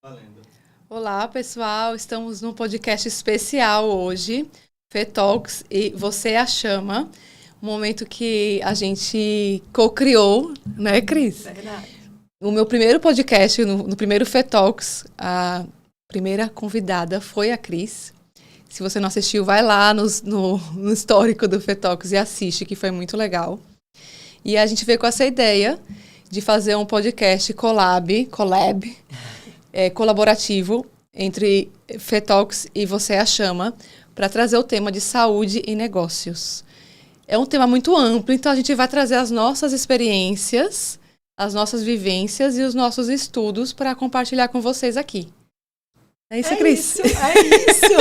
Valendo. Olá, pessoal. Estamos num podcast especial hoje, Fê Talks e Você é a Chama. Um momento que a gente co-criou, né, Cris? Verdade. No meu primeiro podcast, no primeiro Fê Talks, a primeira convidada foi a Cris. Se você não assistiu, vai lá no histórico do Fê Talks e assiste, que foi muito legal. E a gente veio com essa ideia de fazer um podcast collab, colaborativo entre Fê Talks e Você é a Chama, para trazer o tema de saúde e negócios. É um tema muito amplo, então a gente vai trazer as nossas experiências, as nossas vivências e os nossos estudos para compartilhar com vocês aqui. É isso, Cris? É isso!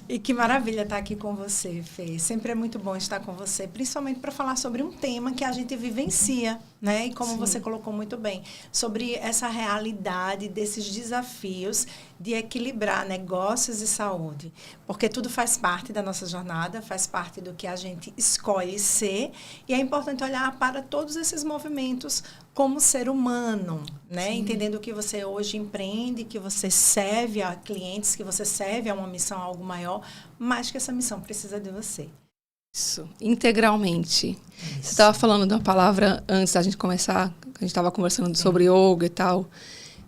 E que maravilha estar aqui com você, Fê. Sempre é muito bom estar com você, principalmente para falar sobre um tema que a gente vivencia, né? E como Sim. você colocou muito bem, sobre essa realidade desses desafios de equilibrar negócios e saúde. Porque tudo faz parte da nossa jornada, faz parte do que a gente escolhe ser, e é importante olhar para todos esses movimentos como ser humano, né? Sim. Entendendo que você hoje empreende, que você serve a clientes, que você serve a uma missão, a algo maior, mas que essa missão precisa de você. Isso, integralmente. Isso. Você estava falando de uma palavra antes da gente começar, a gente estava conversando sobre yoga e tal,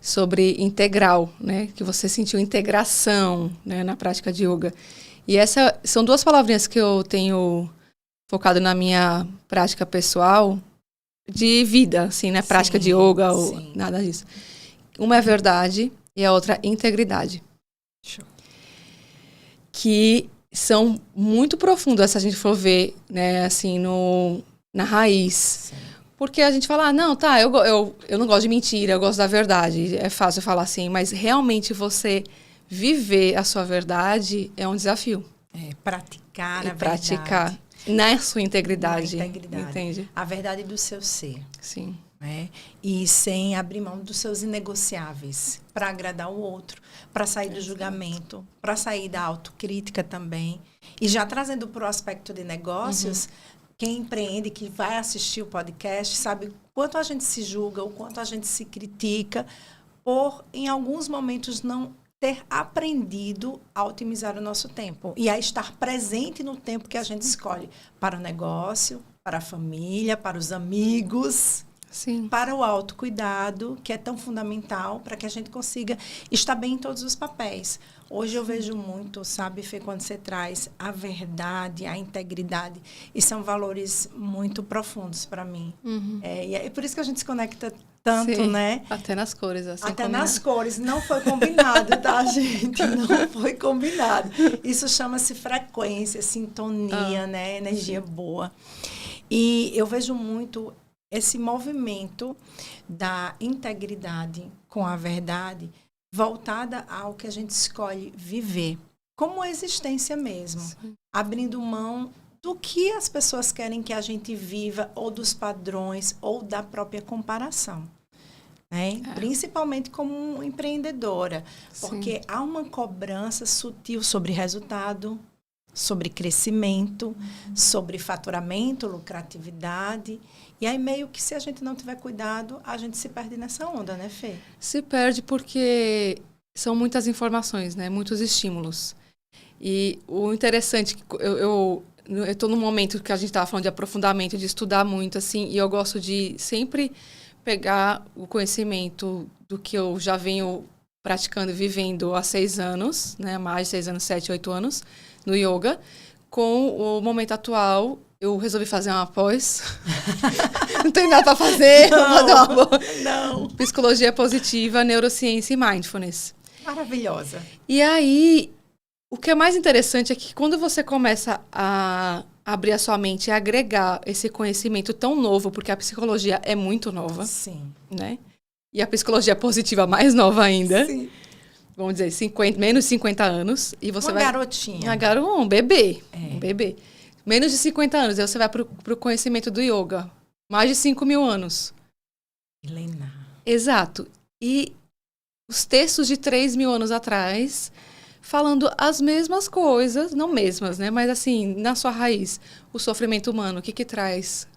sobre integral, né? Que você sentiu integração, né, na prática de yoga. E essas são duas palavrinhas que eu tenho focado na minha prática pessoal de vida, assim, né? Prática de yoga ou sim. nada disso. Uma é verdade e a outra integridade. Show. Que são muito profundas, se a gente for ver, né, assim, na raiz. Sim. Porque a gente fala, ah, não, tá, eu não gosto de mentira, eu gosto da verdade. É fácil falar assim, mas realmente você viver a sua verdade é um desafio. É, praticar E a praticar verdade. na sua integridade. Na integridade. Entende? A verdade do seu ser. Sim. Né? E sem abrir mão dos seus inegociáveis para agradar o outro, para sair do julgamento, para sair da autocrítica também. E já trazendo para o aspecto de negócios, quem empreende, que vai assistir o podcast, sabe o quanto a gente se julga, o quanto a gente se critica por, em alguns momentos, não ter aprendido a otimizar o nosso tempo e a estar presente no tempo que a gente escolhe para o negócio, para a família, para os amigos, Sim. para o autocuidado, que é tão fundamental para que a gente consiga estar bem em todos os papéis. Hoje eu vejo muito, sabe, Fê, quando você traz a verdade, a integridade, e são valores muito profundos para mim. E é por isso que a gente se conecta tanto, Sim. né? Até nas cores, assim. Até como- nas cores. Não foi combinado, tá, gente? Não foi combinado. Isso chama-se frequência, sintonia, né? Energia boa. E eu vejo muito esse movimento da integridade com a verdade voltada ao que a gente escolhe viver, como existência mesmo, abrindo mão do que as pessoas querem que a gente viva, ou dos padrões, ou da própria comparação. Né? Principalmente como empreendedora, porque há uma cobrança sutil sobre resultado, sobre crescimento, sobre faturamento, lucratividade. E aí, meio que se a gente não tiver cuidado, a gente se perde nessa onda, né, Fê? Se perde porque são muitas informações, né? Muitos estímulos. E o interessante, eu estou num momento que a gente estava falando de aprofundamento, de estudar muito, assim, e eu gosto de sempre pegar o conhecimento do que eu já venho praticando e vivendo há 6 anos, né? Mais de 6 anos, 7, 8 anos, no yoga, com o momento atual. Eu resolvi fazer uma pós. Não tem nada para fazer. Vou fazer uma Não. Psicologia positiva, neurociência e mindfulness. Maravilhosa. E aí, o que é mais interessante é que quando você começa a abrir a sua mente e agregar esse conhecimento tão novo, porque a psicologia é muito nova, Sim. né? E a psicologia positiva mais nova ainda. Sim. Vamos dizer, menos de 50 anos. E você Uma garotinha. Um bebê. É. Um bebê. Menos de 50 anos. Aí você vai para o conhecimento do yoga. Mais de 5.000 anos. Helena. Exato. E os textos de 3.000 anos atrás, falando as mesmas coisas, não mesmas, né? Mas assim, na sua raiz, o sofrimento humano, o que traz?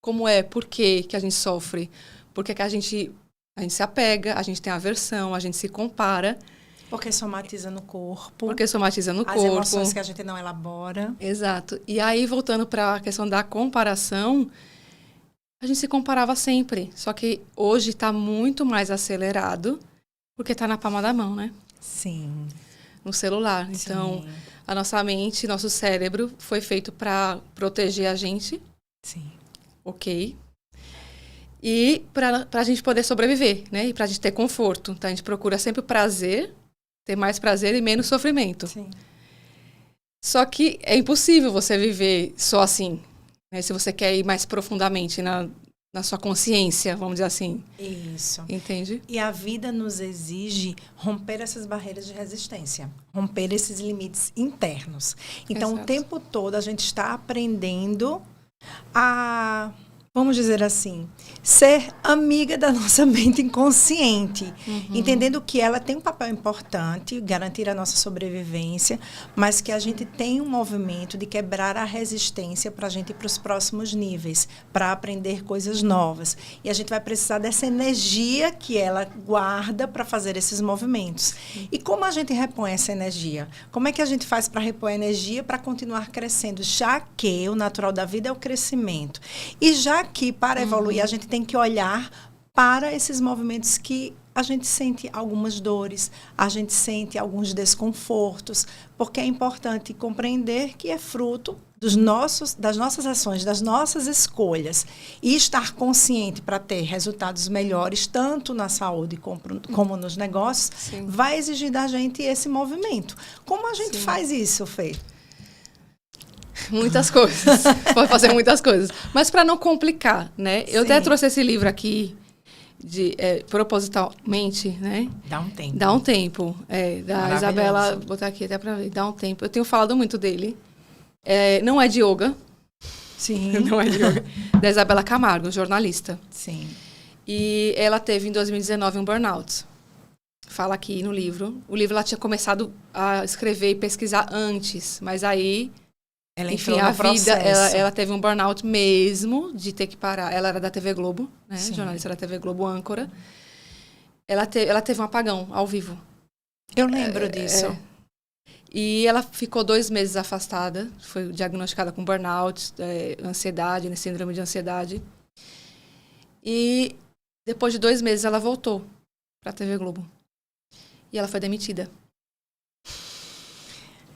Como é? Por que a gente sofre? Por que a gente A gente se apega, a gente tem aversão, a gente se compara. Porque somatiza no corpo. Porque somatiza no corpo. As emoções que a gente não elabora. Exato. E aí, voltando para a questão da comparação, a gente se comparava sempre. Só que hoje está muito mais acelerado, porque está na palma da mão, né? Sim. No celular. Então, Sim. a nossa mente, nosso cérebro foi feito para proteger a gente. Sim. Ok. E para a gente poder sobreviver, né? E para a gente ter conforto. Então, a gente procura sempre o prazer, ter mais prazer e menos sofrimento. Sim. Só que é impossível você viver só assim, né? Se você quer ir mais profundamente na sua consciência, vamos dizer assim. Isso. Entende? E a vida nos exige romper essas barreiras de resistência, romper esses limites internos. Então, Exato. o tempo todo a gente está aprendendo a, vamos dizer assim, ser amiga da nossa mente inconsciente, entendendo que ela tem um papel importante, garantir a nossa sobrevivência, mas que a gente tem um movimento de quebrar a resistência para a gente ir para os próximos níveis, para aprender coisas novas. E a gente vai precisar dessa energia que ela guarda para fazer esses movimentos. E como a gente repõe essa energia? Como é que a gente faz para repor a energia para continuar crescendo? Já que o natural da vida é o crescimento. E já que para evoluir a gente tem que olhar para esses movimentos que a gente sente algumas dores, a gente sente alguns desconfortos, porque é importante compreender que é fruto das nossas ações, das nossas escolhas. E estar consciente para ter resultados melhores, tanto na saúde como nos negócios, Sim. vai exigir da gente esse movimento. Como a gente faz isso, Fê? Muitas coisas. Pode fazer muitas coisas. Mas para não complicar, né? Eu até trouxe esse livro aqui, propositalmente, né? Dá um tempo. Dá um tempo. Da Isabela, vou botar aqui até para ver. Dá um tempo. Eu tenho falado muito dele. Não é de yoga. Sim. Não é de yoga. Da Isabela Camargo, jornalista. Sim. E ela teve, em 2019, um burnout. Fala aqui no livro. O livro ela tinha começado a escrever e pesquisar antes, mas aí... Ela Enfim, entrou no processo. ela teve um burnout mesmo, de ter que parar. Ela era da TV Globo, né? Sim. Jornalista da TV Globo, âncora. Ela teve um apagão ao vivo. Eu lembro disso. E ela ficou 2 meses afastada. Foi diagnosticada com burnout, ansiedade, né? Síndrome de ansiedade. E depois de 2 meses ela voltou para a TV Globo. E ela foi demitida.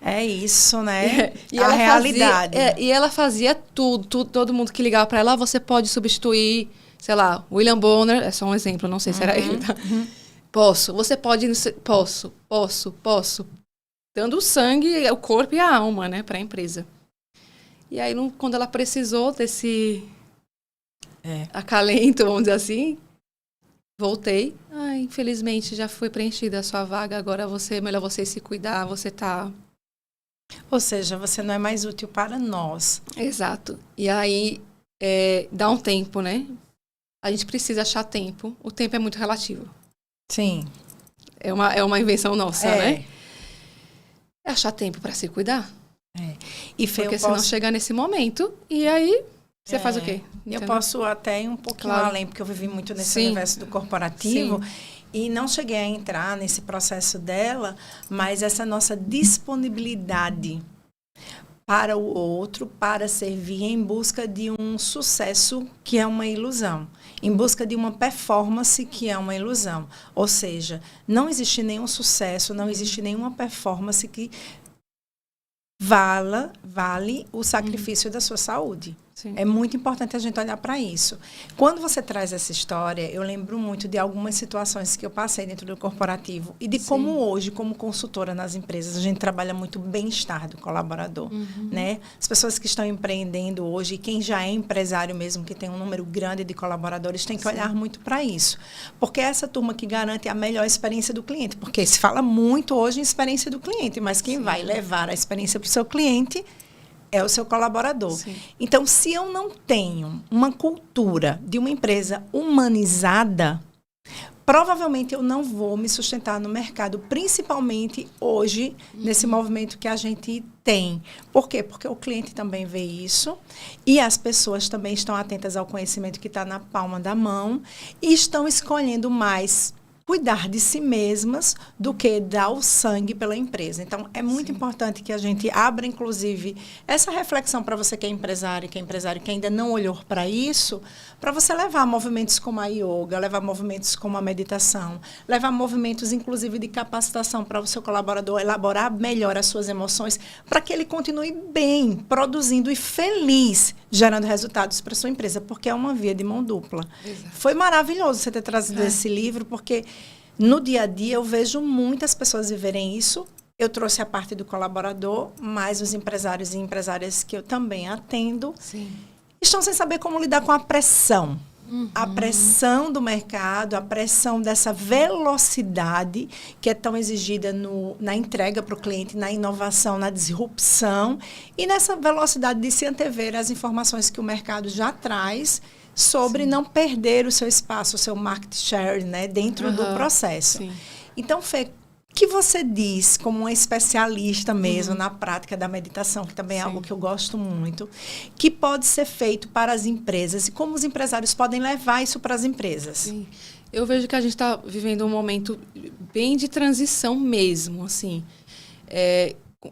É isso, né? E a ela realidade. E ela fazia tudo, todo mundo que ligava para ela, você pode substituir, sei lá, William Bonner, é só um exemplo, não sei se era ele, tá? Posso, você pode, posso. Dando o sangue, o corpo e a alma, né, para a empresa. E aí, quando ela precisou desse acalento, vamos dizer assim, voltei. Infelizmente, já foi preenchida a sua vaga, agora melhor você se cuidar, você tá... Ou seja, você não é mais útil para nós. Exato. E aí, dá um tempo, né? A gente precisa achar tempo. O tempo é muito relativo. Sim. É uma invenção nossa, né? É achar tempo para se cuidar. E Fê, porque senão chega nesse momento e aí você faz o quê? Entendeu? Eu posso até ir um pouquinho além, porque eu vivi muito nesse universo do corporativo. Sim. E não cheguei a entrar nesse processo dela, mas essa nossa disponibilidade para o outro, para servir em busca de um sucesso que é uma ilusão, em busca de uma performance que é uma ilusão. Ou seja, não existe nenhum sucesso, não existe nenhuma performance que vale o sacrifício da sua saúde. Sim. É muito importante a gente olhar para isso. Quando você traz essa história, eu lembro muito de algumas situações que eu passei dentro do corporativo e de como hoje, como consultora nas empresas, a gente trabalha muito o bem-estar do colaborador, né? As pessoas que estão empreendendo hoje, e quem já é empresário mesmo, que tem um número grande de colaboradores, tem que olhar muito para isso. Porque é essa turma que garante a melhor experiência do cliente. Porque se fala muito hoje em experiência do cliente, mas quem vai levar a experiência para o seu cliente é o seu colaborador. Sim. Então, se eu não tenho uma cultura de uma empresa humanizada, provavelmente eu não vou me sustentar no mercado, principalmente hoje, nesse movimento que a gente tem. Por quê? Porque o cliente também vê isso e as pessoas também estão atentas ao conhecimento que está na palma da mão e estão escolhendo mais cuidar de si mesmas do que dar o sangue pela empresa. Então, é muito importante que a gente abra, inclusive, essa reflexão para você que é empresário, que ainda não olhou para isso, para você levar movimentos como a yoga, levar movimentos como a meditação, levar movimentos, inclusive, de capacitação para o seu colaborador elaborar melhor as suas emoções, para que ele continue bem, produzindo e feliz, gerando resultados para a sua empresa, porque é uma via de mão dupla. Exato. Foi maravilhoso você ter trazido esse livro, porque no dia a dia eu vejo muitas pessoas viverem isso. Eu trouxe a parte do colaborador, mas os empresários e empresárias que eu também atendo estão sem saber como lidar com a pressão. A pressão do mercado, a pressão dessa velocidade que é tão exigida na entrega para o cliente, na inovação, na disrupção e nessa velocidade de se antever as informações que o mercado já traz sobre não perder o seu espaço, o seu market share, né, dentro do processo. Sim. Então, Fê, o que você diz, como uma especialista mesmo na prática da meditação, que também é algo que eu gosto muito, que pode ser feito para as empresas e como os empresários podem levar isso para as empresas? Sim. Eu vejo que a gente está vivendo um momento bem de transição mesmo, assim.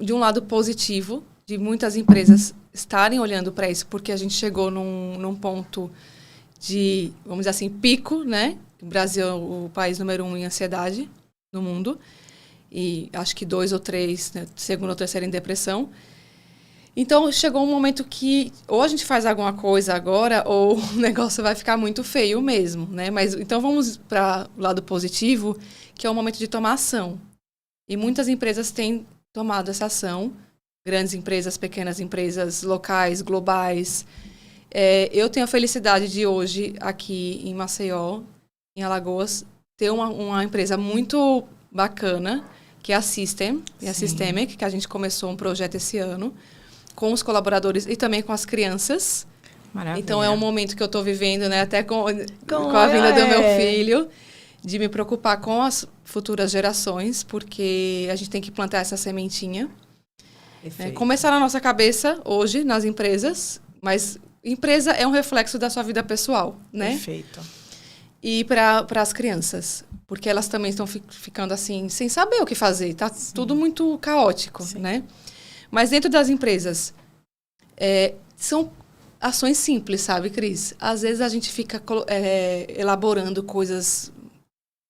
De um lado positivo, de muitas empresas estarem olhando para isso, porque a gente chegou num ponto de, vamos dizer assim, pico, né? O Brasil é o país número 1 em ansiedade no mundo. E acho que 2 ou 3, né, segunda ou terceira em depressão. Então, chegou um momento que ou a gente faz alguma coisa agora ou o negócio vai ficar muito feio mesmo, né? Mas, então, vamos para o lado positivo, que é o momento de tomar ação. E muitas empresas têm tomado essa ação, grandes empresas, pequenas empresas, locais, globais. Eu tenho a felicidade de hoje, aqui em Maceió, em Alagoas, ter uma empresa muito bacana, que é a System, e a Systemic, que a gente começou um projeto esse ano, com os colaboradores e também com as crianças. Maravilha. Então, é um momento que eu estou vivendo, né, até com a vinda do meu filho, de me preocupar com as futuras gerações, porque a gente tem que plantar essa sementinha. Começar na nossa cabeça, hoje, nas empresas, mas empresa é um reflexo da sua vida pessoal, né? Perfeito. E para as crianças, porque elas também estão ficando assim, sem saber o que fazer. Tá tudo muito caótico, né? Mas dentro das empresas, são ações simples, sabe, Cris? Às vezes a gente fica elaborando coisas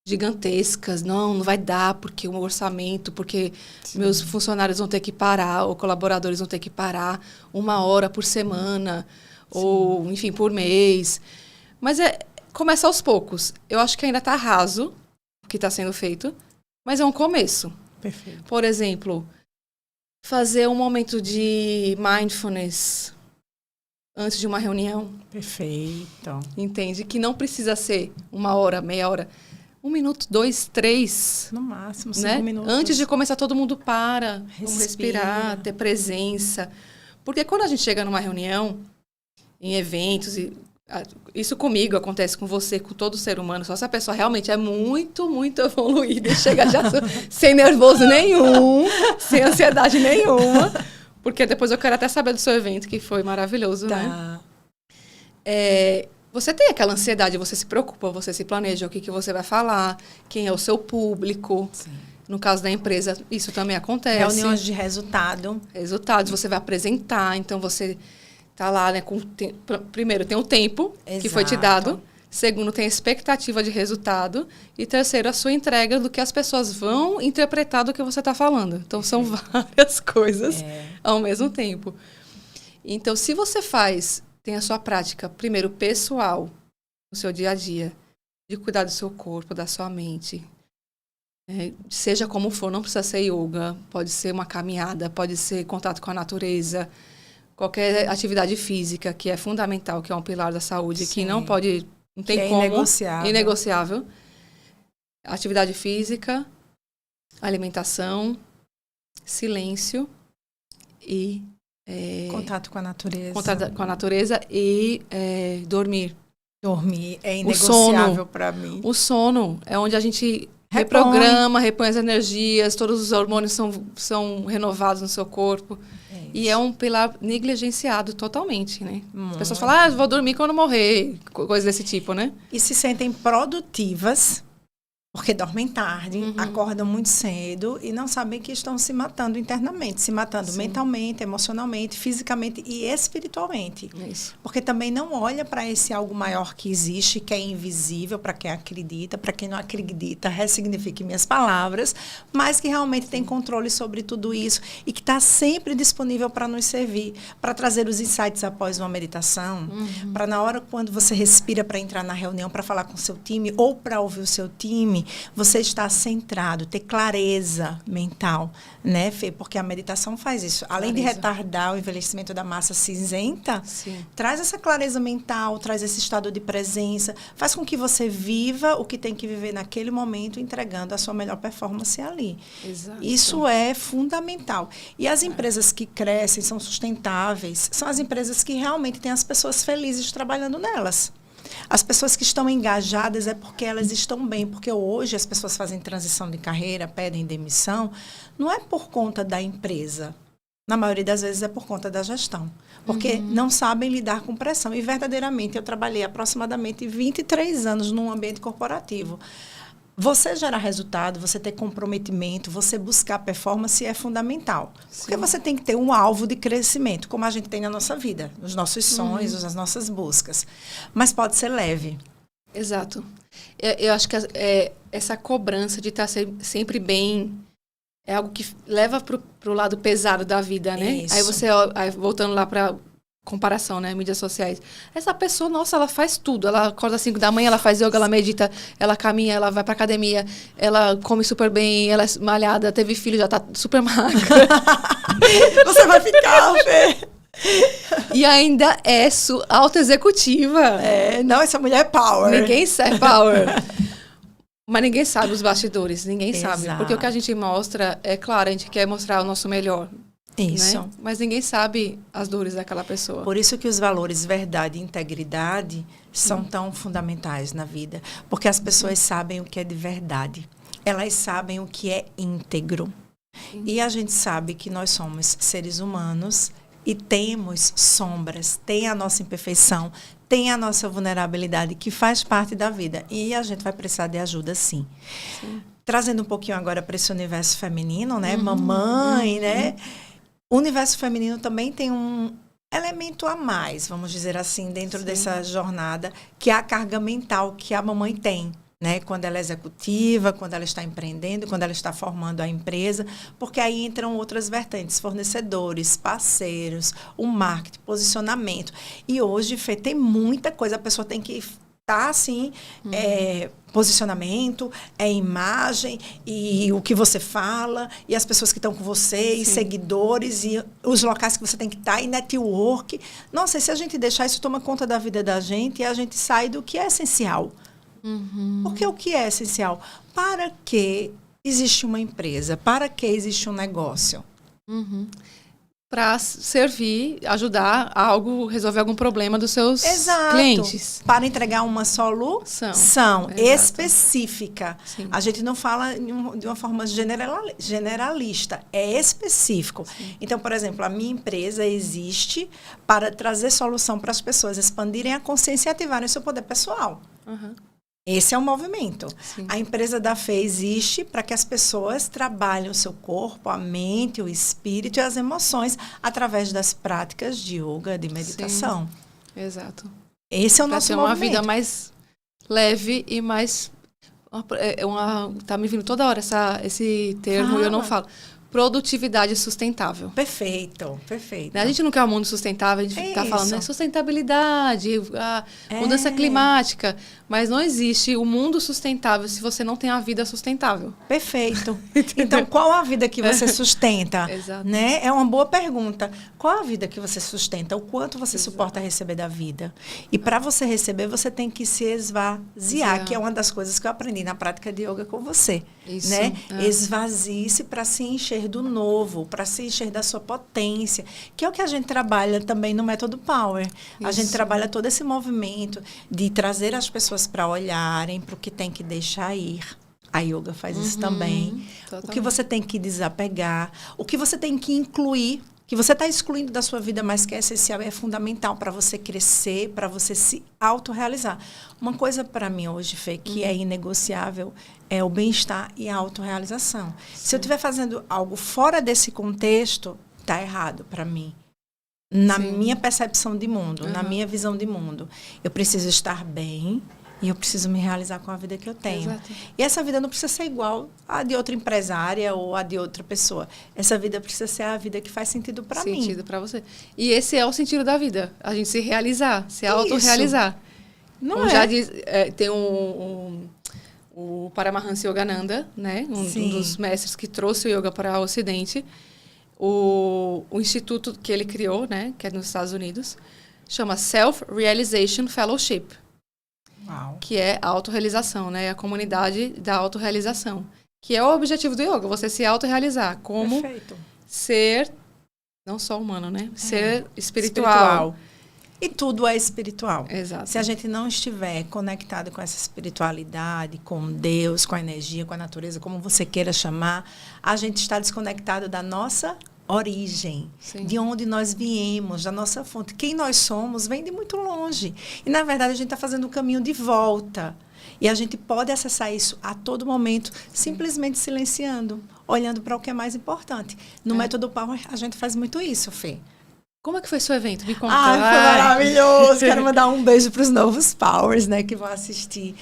gigantescas. Não vai dar, porque o orçamento, porque meus funcionários vão ter que parar, ou colaboradores vão ter que parar 1 hora por semana, ou, enfim, por mês. Mas começa aos poucos. Eu acho que ainda está raso o que está sendo feito, mas é um começo. Perfeito. Por exemplo, fazer um momento de mindfulness antes de uma reunião. Perfeito. Entende? Que não precisa ser 1 hora, meia hora. 1 minuto, 2, 3. No máximo, 5 né? minutos. Antes de começar, todo mundo para. Vamos respirar, ter presença. Porque quando a gente chega numa reunião, em eventos, isso comigo acontece com você, com todo ser humano, só se a pessoa realmente é muito, muito evoluída e chega já sem nervoso nenhum, sem ansiedade nenhuma, porque depois eu quero até saber do seu evento, que foi maravilhoso, né? Você tem aquela ansiedade, você se preocupa, você se planeja o que você vai falar, quem é o seu público. Sim. No caso da empresa, isso também acontece. Reuniões de resultado. Resultados, você vai apresentar, então você tá lá, né, primeiro, tem o tempo que foi te dado. Segundo, tem a expectativa de resultado. E terceiro, a sua entrega do que as pessoas vão interpretar do que você está falando. Então, são várias coisas ao mesmo tempo. Então, se você tem a sua prática, primeiro, pessoal, no seu dia a dia, de cuidar do seu corpo, da sua mente, seja como for, não precisa ser yoga, pode ser uma caminhada, pode ser contato com a natureza, qualquer atividade física que é fundamental, que é um pilar da saúde, que não tem como, inegociável. Atividade física, alimentação, silêncio e contato com a natureza. Contato com a natureza e dormir. Dormir é inegociável para mim. O sono é onde a gente Repõe. reprograma, repõe as energias, todos os hormônios são renovados no seu corpo. E é um pilar negligenciado totalmente, né? As pessoas falam, vou dormir quando morrer, coisas desse tipo, né? E se sentem produtivas, porque dormem tarde, acordam muito cedo e não sabem que estão se matando internamente, se matando mentalmente, emocionalmente, fisicamente e espiritualmente. Isso. Porque também não olha para esse algo maior que existe, que é invisível para quem acredita, para quem não acredita, ressignifique minhas palavras, mas que realmente tem controle sobre tudo isso e que está sempre disponível para nos servir, para trazer os insights após uma meditação, para na hora quando você respira para entrar na reunião, para falar com o seu time ou para ouvir o seu time, você está centrado, ter clareza mental, né, Fê? Porque a meditação faz isso. Além de retardar o envelhecimento da massa cinzenta, traz essa clareza mental, traz esse estado de presença, faz com que você viva o que tem que viver naquele momento, entregando a sua melhor performance ali. Exato. Isso é fundamental. E as empresas que crescem, são sustentáveis, são as empresas que realmente têm as pessoas felizes trabalhando nelas. As pessoas que estão engajadas é porque elas estão bem, porque hoje as pessoas fazem transição de carreira, pedem demissão, não é por conta da empresa. Na maioria das vezes é por conta da gestão, porque não sabem lidar com pressão. E verdadeiramente eu trabalhei aproximadamente 23 anos num ambiente corporativo. Você gerar resultado, você ter comprometimento, você buscar performance é fundamental. Porque você tem que ter um alvo de crescimento, como a gente tem na nossa vida, nos nossos sonhos, nas nossas buscas. Mas pode ser leve. Exato. Eu acho que essa cobrança de estar sempre bem é algo que leva pro lado pesado da vida, né? Isso. Aí você, voltando lá para comparação, né? Mídias sociais. Essa pessoa, nossa, ela faz tudo. Ela acorda às 5 da manhã, ela faz yoga, ela medita, ela caminha, ela vai pra academia, ela come super bem, ela é malhada, teve filho, já tá super magra. Você vai ficar, Fê. E ainda é auto-executiva. Não, essa mulher é power. Ninguém sabe power. Mas ninguém sabe os bastidores, ninguém Exato. sabe. Porque o que a gente mostra, é claro, a gente quer mostrar o nosso melhor. Isso. Né? Mas ninguém sabe as dores daquela pessoa. Por isso que os valores verdade e integridade são tão fundamentais na vida. Porque as pessoas sabem o que é de verdade. Elas sabem o que é íntegro. E a gente sabe que nós somos seres humanos e temos sombras, tem a nossa imperfeição, tem a nossa vulnerabilidade, que faz parte da vida. E a gente vai precisar de ajuda, sim. Trazendo um pouquinho agora para esse universo feminino, né? Mamãe, né? O universo feminino também tem um elemento a mais, vamos dizer assim, dentro dessa jornada, que é a carga mental que a mamãe tem, né? Quando ela é executiva, quando ela está empreendendo, quando ela está formando a empresa, porque aí entram outras vertentes, fornecedores, parceiros, o marketing, posicionamento. E hoje, Fê, tem muita coisa, a pessoa tem que estar assim, posicionamento, imagem, e o que você fala, e as pessoas que estão com você, e seguidores, e os locais que você tem que estar, e network. Nossa, e se a gente deixar isso toma conta da vida da gente, e a gente sai do que é essencial. Porque o que é essencial? Para que existe uma empresa? Para que existe um negócio? Para servir, ajudar a resolver algum problema dos seus clientes. Para entregar uma solução específica. Sim. A gente não fala de uma forma generalista, é específico. Então, por exemplo, a minha empresa existe para trazer solução para as pessoas expandirem a consciência e ativarem o seu poder pessoal. Esse é o movimento. A empresa da Fê existe para que as pessoas trabalhem o seu corpo, a mente, o espírito e as emoções através das práticas de yoga, de meditação. Exato. Esse é o nosso movimento. Uma vida mais leve e mais... Tá me vindo toda hora esse termo e eu não falo. Produtividade sustentável. Perfeito. A gente não quer um mundo sustentável, a gente está falando, né? Sustentabilidade, mudança climática, mas não existe o mundo sustentável se você não tem a vida sustentável. Perfeito. Então, qual a vida que você sustenta? Exato. Né? É uma boa pergunta. Qual a vida que você sustenta? O quanto você suporta receber da vida? E para você receber, você tem que se esvaziar, que é uma das coisas que eu aprendi na prática de yoga com você. Isso. Né? Esvazie-se para se encher encher do novo, para se encher da sua potência, que é o que a gente trabalha também no Método Power. A gente trabalha todo esse movimento de trazer as pessoas para olharem para o que tem que deixar ir. A yoga faz isso também. Totalmente. O que você tem que desapegar, o que você tem que incluir, que você está excluindo da sua vida, mas que é essencial e é fundamental para você crescer, para você se autorrealizar. Uma coisa para mim hoje, Fê, que é inegociável, é o bem-estar e a autorrealização. Se eu estiver fazendo algo fora desse contexto, está errado para mim. Na minha percepção de mundo, na minha visão de mundo. Eu preciso estar bem e eu preciso me realizar com a vida que eu tenho. Exato. E essa vida não precisa ser igual a de outra empresária ou a de outra pessoa. Essa vida precisa ser a vida que faz sentido para mim. Sentido para você. E esse é o sentido da vida. A gente se realizar, se autorrealizar. Não Como já diz, tem o Paramahansa Yogananda, né? Um dos mestres que trouxe o yoga para o Ocidente. O instituto que ele criou, né? Que é nos Estados Unidos, chama Self-Realization Fellowship. Uau. Que é a autorrealização, né? A comunidade da autorrealização. Que é o objetivo do yoga, você se autorrealizar como ser, não só humano, né? Ser espiritual. E tudo é espiritual. Exato. Se a gente não estiver conectado com essa espiritualidade, com Deus, com a energia, com a natureza, como você queira chamar, a gente está desconectado da nossa origem, de onde nós viemos, da nossa fonte. Quem nós somos vem de muito longe. E, na verdade, a gente está fazendo um caminho de volta. E a gente pode acessar isso a todo momento, simplesmente silenciando, olhando para o que é mais importante. No Método Power, a gente faz muito isso, Fê. Como é que foi seu evento? Me conta. Foi maravilhoso. Quero mandar um beijo para os novos Powers, né, que vão assistir.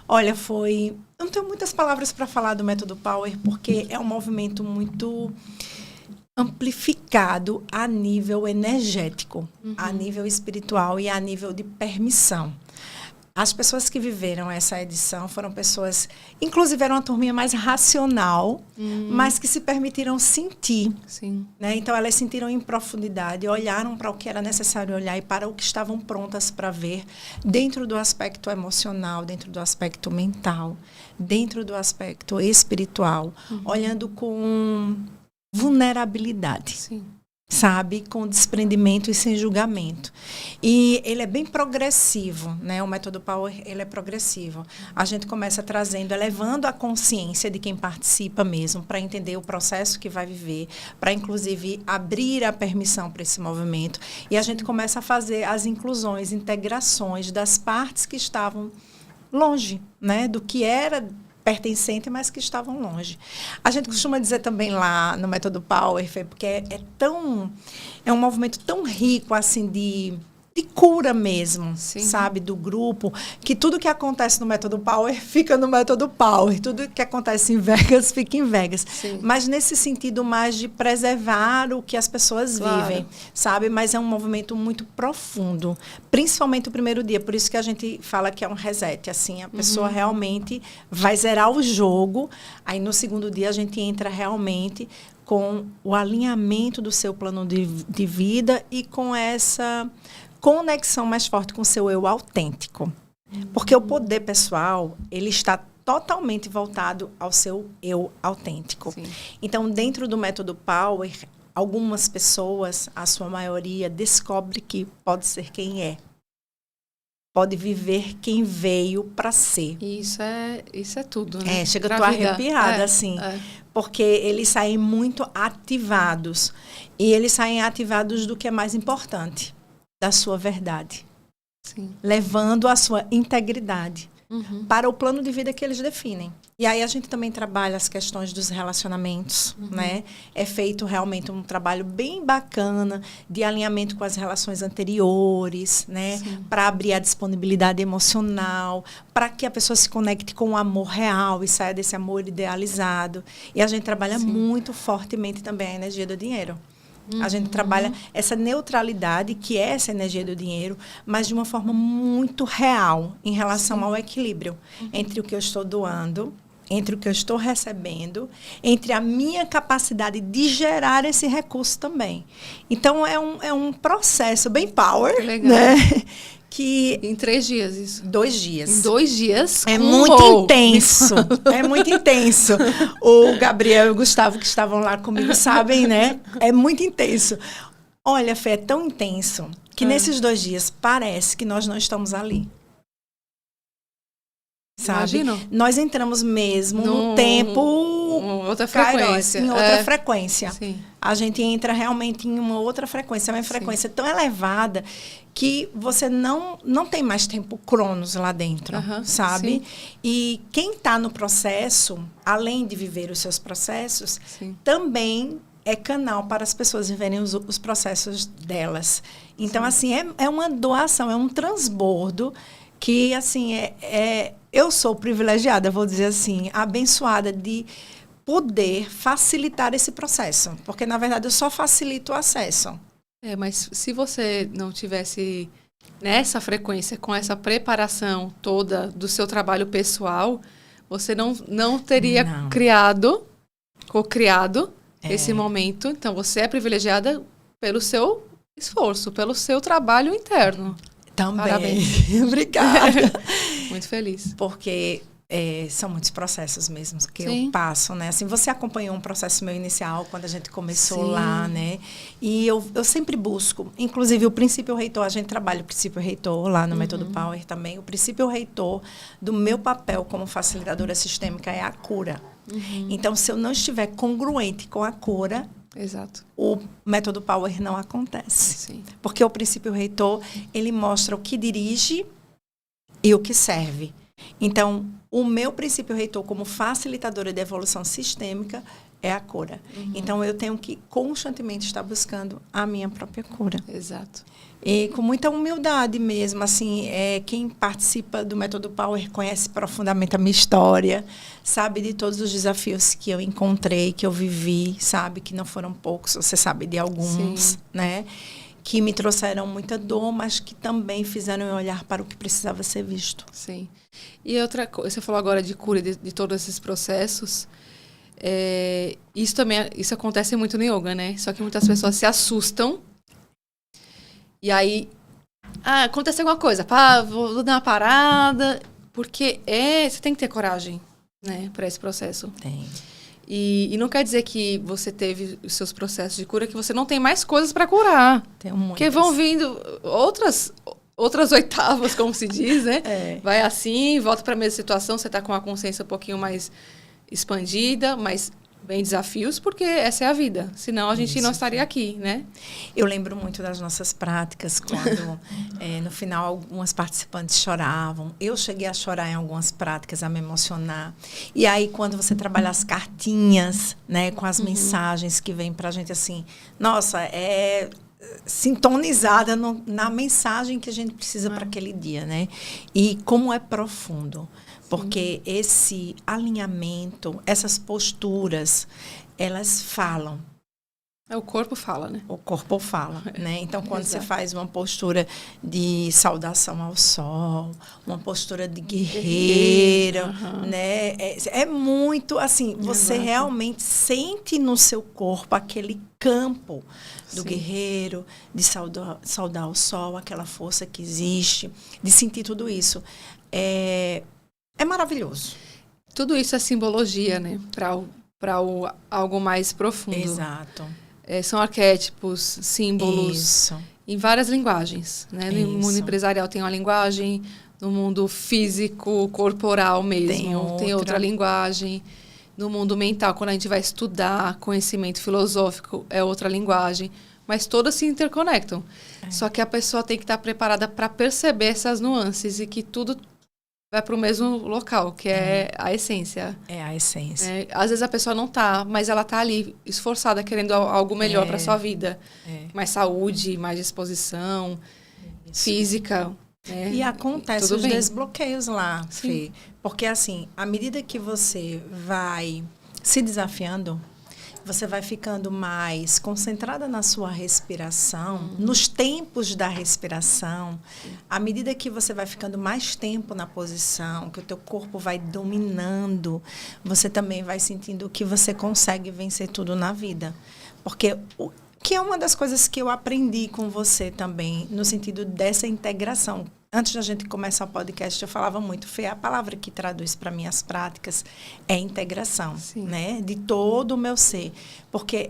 Olha, foi... Eu não tenho muitas palavras para falar do Método Power, porque é um movimento muito amplificado a nível energético, a nível espiritual e a nível de permissão. As pessoas que viveram essa edição foram pessoas, inclusive era uma turminha mais racional, mas que se permitiram sentir. Sim. Né? Então, elas sentiram em profundidade, olharam para o que era necessário olhar e para o que estavam prontas para ver, dentro do aspecto emocional, dentro do aspecto mental, dentro do aspecto espiritual, olhando com vulnerabilidade. Sim. Sabe? Com desprendimento e sem julgamento. E ele é bem progressivo, né? O Método Power, ele é progressivo. A gente começa trazendo, elevando a consciência de quem participa mesmo, para entender o processo que vai viver, para, inclusive, abrir a permissão para esse movimento. E a gente começa a fazer as inclusões, integrações das partes que estavam longe, né? Do que era pertencente, mas que estavam longe. A gente costuma dizer também lá no Método Power, porque é um movimento tão rico assim de cura mesmo, sabe, do grupo, que tudo que acontece no Método Power fica no Método Power, tudo que acontece em Vegas fica em Vegas. Sim. Mas nesse sentido mais de preservar o que as pessoas vivem, sabe? Mas é um movimento muito profundo, principalmente o primeiro dia, por isso que a gente fala que é um reset, assim, a pessoa realmente vai zerar o jogo, aí no segundo dia a gente entra realmente com o alinhamento do seu plano de vida e com essa conexão mais forte com o seu eu autêntico. Porque o poder pessoal, ele está totalmente voltado ao seu eu autêntico. Sim. Então, dentro do Método Power, algumas pessoas, a sua maioria, descobre que pode ser quem é. Pode viver quem veio para ser. Isso é tudo, né? Chega a tô arrepiada, assim. Porque eles saem muito ativados. E eles saem ativados do que é mais importante. Da sua verdade. Sim. Levando a sua integridade para o plano de vida que eles definem. E aí a gente também trabalha as questões dos relacionamentos, né? É feito realmente um trabalho bem bacana de alinhamento com as relações anteriores, né? Para abrir a disponibilidade emocional, para que a pessoa se conecte com o amor real e saia desse amor idealizado. E a gente trabalha muito fortemente também a energia do dinheiro. A gente trabalha essa neutralidade, que é essa energia do dinheiro, mas de uma forma muito real em relação ao equilíbrio entre o que eu estou doando, entre o que eu estou recebendo, entre a minha capacidade de gerar esse recurso também. Então, é um processo bem power, né? que... Em 3 dias, isso. 2 dias. Em 2 dias? É muito intenso. É muito intenso. O Gabriel e o Gustavo, que estavam lá comigo, sabem, né? É muito intenso. Olha, Fê, é tão intenso que nesses 2 dias parece que nós não estamos ali. Sabe? Imagino. Nós entramos mesmo no tempo... outra frequência. Kairos, em outra frequência. Sim. A gente entra realmente em uma outra frequência. É uma frequência tão elevada que você não tem mais tempo cronos lá dentro, sabe? Sim. E quem está no processo, além de viver os seus processos, também é canal para as pessoas viverem os processos delas. Então, assim, é uma doação, é um transbordo que, assim, eu sou privilegiada, vou dizer assim, abençoada de poder facilitar esse processo. Porque, na verdade, eu só facilito o acesso. Mas se você não tivesse nessa frequência, com essa preparação toda do seu trabalho pessoal, você não teria co-criado esse momento. Então, você é privilegiada pelo seu esforço, pelo seu trabalho interno. Também. Parabéns. Obrigada. Muito feliz. Porque são muitos processos mesmo que eu passo, né? Assim, você acompanhou um processo meu inicial quando a gente começou lá, né? E eu sempre busco, inclusive o princípio reitor, a gente trabalha o princípio reitor lá no Método Power também. O princípio reitor do meu papel como facilitadora sistêmica é a cura. Então, se eu não estiver congruente com a cura, exato, o Método Power não acontece. Sim. Porque o princípio reitor, ele mostra o que dirige e o que serve. Então, o meu princípio reitor como facilitadora de evolução sistêmica é a cura. Então, eu tenho que constantemente estar buscando a minha própria cura. Exato. E com muita humildade mesmo, assim, quem participa do Método Power conhece profundamente a minha história, sabe de todos os desafios que eu encontrei, que eu vivi, sabe que não foram poucos, você sabe de alguns, né? Que me trouxeram muita dor, mas que também fizeram eu olhar para o que precisava ser visto. Sim. E outra coisa, você falou agora de cura de todos esses processos. Isso acontece muito no yoga, né? Só que muitas pessoas se assustam. E aí, acontece alguma coisa, vou dar uma parada. Porque você tem que ter coragem, né, para esse processo. Tem. E não quer dizer que você teve os seus processos de cura, que você não tem mais coisas para curar. Tem muitas. Porque vão vindo outras oitavas, como se diz, né? Vai assim, volta para a mesma situação, você está com a consciência um pouquinho mais expandida, mas vem desafios, porque essa é a vida. Senão a gente não estaria aqui, né? Eu lembro muito das nossas práticas, quando no final algumas participantes choravam. Eu cheguei a chorar em algumas práticas, a me emocionar. E aí, quando você trabalha as cartinhas, né, com as mensagens que vêm pra gente assim, nossa, sintonizada na mensagem que a gente precisa para aquele dia, né? E como é profundo. Porque esse alinhamento, essas posturas, elas falam. O corpo fala, né? O corpo fala, né? Então, quando você faz uma postura de saudação ao sol, uma postura de guerreiro, né? É muito, assim, você realmente sente no seu corpo aquele campo do guerreiro, de saudar o sol, aquela força que existe, de sentir tudo isso. É maravilhoso. Tudo isso é simbologia, né? Para algo mais profundo. Exato. São arquétipos, símbolos. Isso. Em várias linguagens, né? No mundo empresarial tem uma linguagem, no mundo físico, corporal mesmo, tem outra linguagem. No mundo mental, quando a gente vai estudar conhecimento filosófico, é outra linguagem. Mas todas se interconectam. Só que a pessoa tem que estar preparada para perceber essas nuances e que tudo vai para o mesmo local, que é a essência. É a essência. Às vezes a pessoa não está, mas ela está ali, esforçada, querendo algo melhor para a sua vida. Mais saúde, mais disposição, física. E acontece os desbloqueios lá, Fê. Porque, assim, à medida que você vai se desafiando, você vai ficando mais concentrada na sua respiração, nos tempos da respiração. À medida que você vai ficando mais tempo na posição, que o teu corpo vai dominando, você também vai sentindo que você consegue vencer tudo na vida. Porque que é uma das coisas que eu aprendi com você também, no sentido dessa integração. antes da gente começar o podcast, eu falava muito, Fê, a palavra que traduz para mim as práticas é integração, né? De todo o meu ser. Porque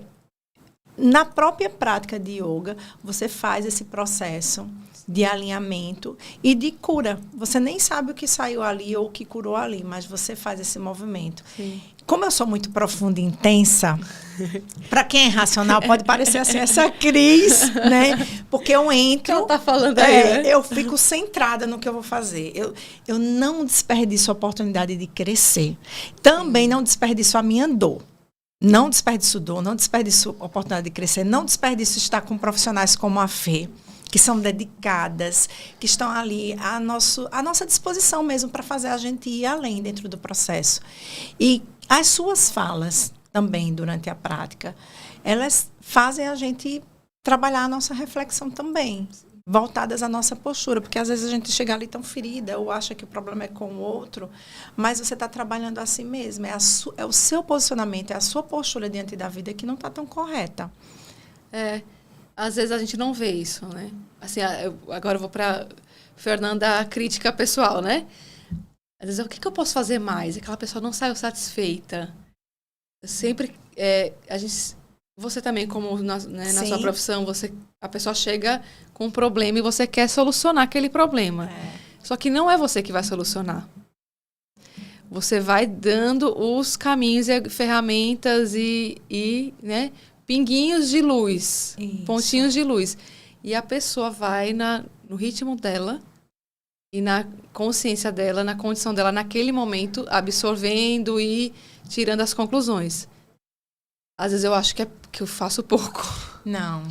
na própria prática de yoga, você faz esse processo de alinhamento e de cura. Você nem sabe o que saiu ali ou o que curou ali, mas você faz esse movimento. Sim. Como eu sou muito profunda e intensa, para quem é racional pode parecer assim, essa Cris, né? Porque eu entro... O que ela tá falando aí, né? Eu fico centrada no que eu vou fazer. Eu não desperdiço a oportunidade de crescer. Também não desperdiço a minha dor. Não desperdiço dor, não desperdiço a oportunidade de crescer, não desperdiço estar com profissionais como a Fê, que são dedicadas, que estão ali à nossa disposição mesmo para fazer a gente ir além dentro do processo. E as suas falas também durante a prática, elas fazem a gente trabalhar a nossa reflexão também, voltadas à nossa postura, porque às vezes a gente chega ali tão ferida ou acha que o problema é com o outro, mas você está trabalhando a si mesmo, é o seu posicionamento, é a sua postura diante da vida que não está tão correta. Às vezes a gente não vê isso, né? Assim, agora eu vou para Fernanda, a crítica pessoal, né? Às vezes, o que eu posso fazer mais? Aquela pessoa não saiu satisfeita. Sempre, você também, como na sua profissão, a pessoa chega com um problema e você quer solucionar aquele problema. Só que não é você que vai solucionar. Você vai dando os caminhos e ferramentas e né, pinguinhos de luz, pontinhos de luz. E a pessoa vai no ritmo dela e na consciência dela, na condição dela, naquele momento, absorvendo e tirando as conclusões. Às vezes eu acho que eu faço pouco. Não.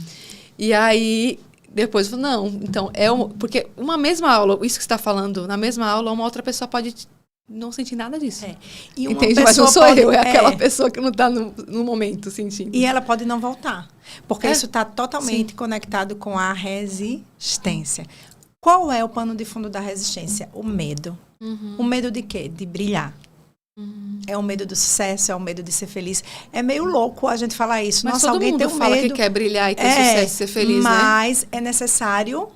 E aí, depois, não. Então, porque uma mesma aula, isso que você está falando, na mesma aula, uma outra pessoa pode não sentir nada disso. E uma entende? Mas não sou eu, é aquela pessoa que não está no momento sentindo. E ela pode não voltar, porque isso está totalmente conectado com a resistência. Qual é o pano de fundo da resistência? O medo. O medo de quê? De brilhar. É o medo do sucesso, é o medo de ser feliz. É meio louco a gente falar isso. Mas todo mundo fala que quer brilhar e ter sucesso e ser feliz, mas é necessário...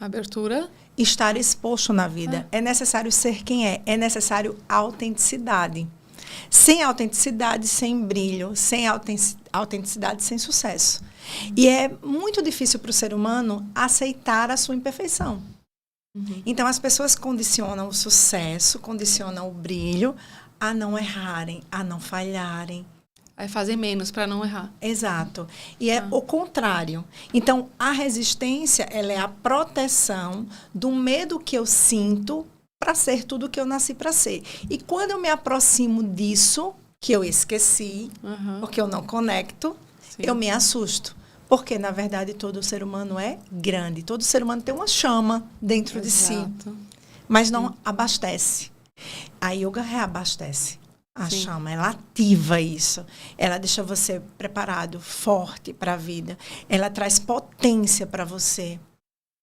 Abertura. Estar exposto na vida. É necessário ser quem é. É necessário autenticidade. Sem autenticidade, sem brilho. Sem autenticidade, sem sucesso. E é muito difícil para o ser humano aceitar a sua imperfeição. Então, as pessoas condicionam o sucesso, condicionam o brilho a não errarem, a não falharem. Aí fazer menos para não errar. Exato. E é o contrário. Então, a resistência, ela é a proteção do medo que eu sinto para ser tudo que eu nasci para ser. E quando eu me aproximo disso, que eu esqueci, porque eu não conecto, eu me assusto. Porque, na verdade, todo ser humano é grande. Todo ser humano tem uma chama dentro de si. Mas não abastece. A yoga reabastece a chama. Ela ativa isso. Ela deixa você preparado, forte para a vida. Ela traz potência para você.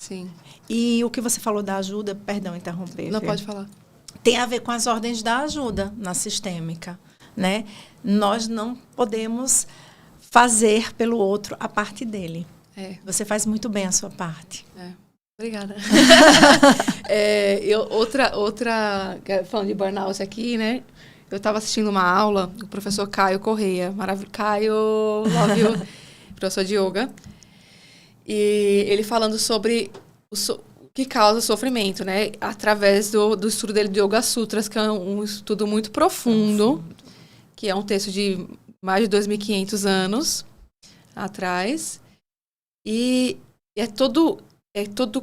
Sim. E o que você falou da ajuda, perdão interromper. Não, pode falar. Tem a ver com as ordens da ajuda na sistêmica, né? Nós não podemos fazer pelo outro a parte dele. Você faz muito bem a sua parte. Obrigada. Outra falando de burnout aqui, né? Eu estava assistindo uma aula do professor Caio Correia, Caio, love you, professor de yoga, e ele falando sobre o que causa sofrimento, né? Através do estudo dele de Yoga Sutras, que é um estudo muito profundo, que é um texto de mais de 2.500 anos atrás, e é todo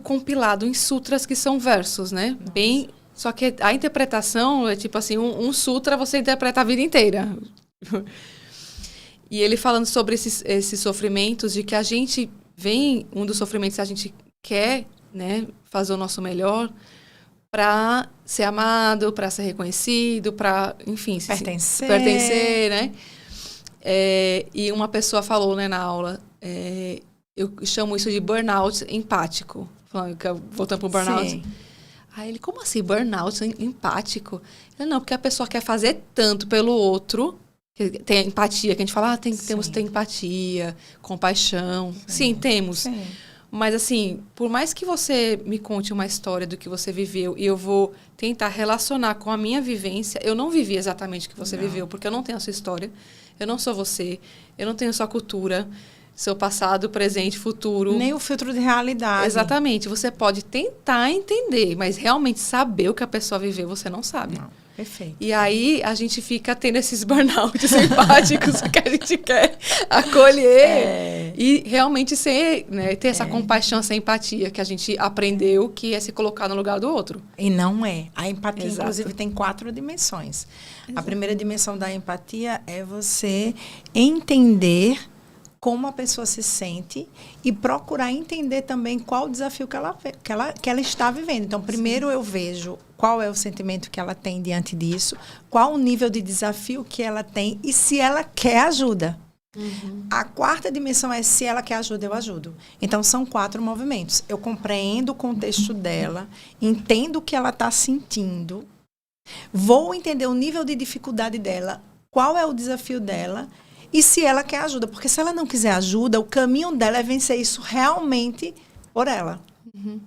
compilado em sutras que são versos, né? Bem, só que a interpretação é tipo assim, um sutra você interpreta a vida inteira. E ele falando sobre esses sofrimentos, de que a gente vem, um dos sofrimentos a gente quer, né, fazer o nosso melhor para ser amado, para ser reconhecido, para, enfim, pertencer, né? E uma pessoa falou, né, na aula, eu chamo isso de burnout empático. Voltando para o burnout. Sim. Aí ele, como assim, burnout empático? Ele, não, porque a pessoa quer fazer tanto pelo outro, tem a empatia, que a gente fala, temos que ter empatia, compaixão. Sim, temos. Sim. Mas, assim, por mais que você me conte uma história do que você viveu e eu vou tentar relacionar com a minha vivência, eu não vivi exatamente o que você viveu, porque eu não tenho a sua história, eu não sou você, eu não tenho sua cultura, seu passado, presente, futuro. Nem o filtro de realidade. Exatamente. Você pode tentar entender, mas realmente saber o que a pessoa viveu, você não sabe. Não. Perfeito. E aí a gente fica tendo esses burnouts empáticos que a gente quer acolher e realmente ser, né, ter essa compaixão, essa empatia que a gente aprendeu que é se colocar no lugar do outro. E não é. A empatia, Exato. inclusive, tem 4 dimensões. Exato. A primeira dimensão da empatia é você entender como a pessoa se sente e procurar entender também qual o desafio que ela está vivendo. Então, primeiro eu vejo qual é o sentimento que ela tem diante disso, qual o nível de desafio que ela tem e se ela quer ajuda. Uhum. A 4ª dimensão é se ela quer ajuda, eu ajudo. Então, são 4 movimentos. Eu compreendo o contexto dela, entendo o que ela está sentindo, vou entender o nível de dificuldade dela, qual é o desafio dela e se ela quer ajuda. Porque se ela não quiser ajuda, o caminho dela é vencer isso realmente por ela. Uhum.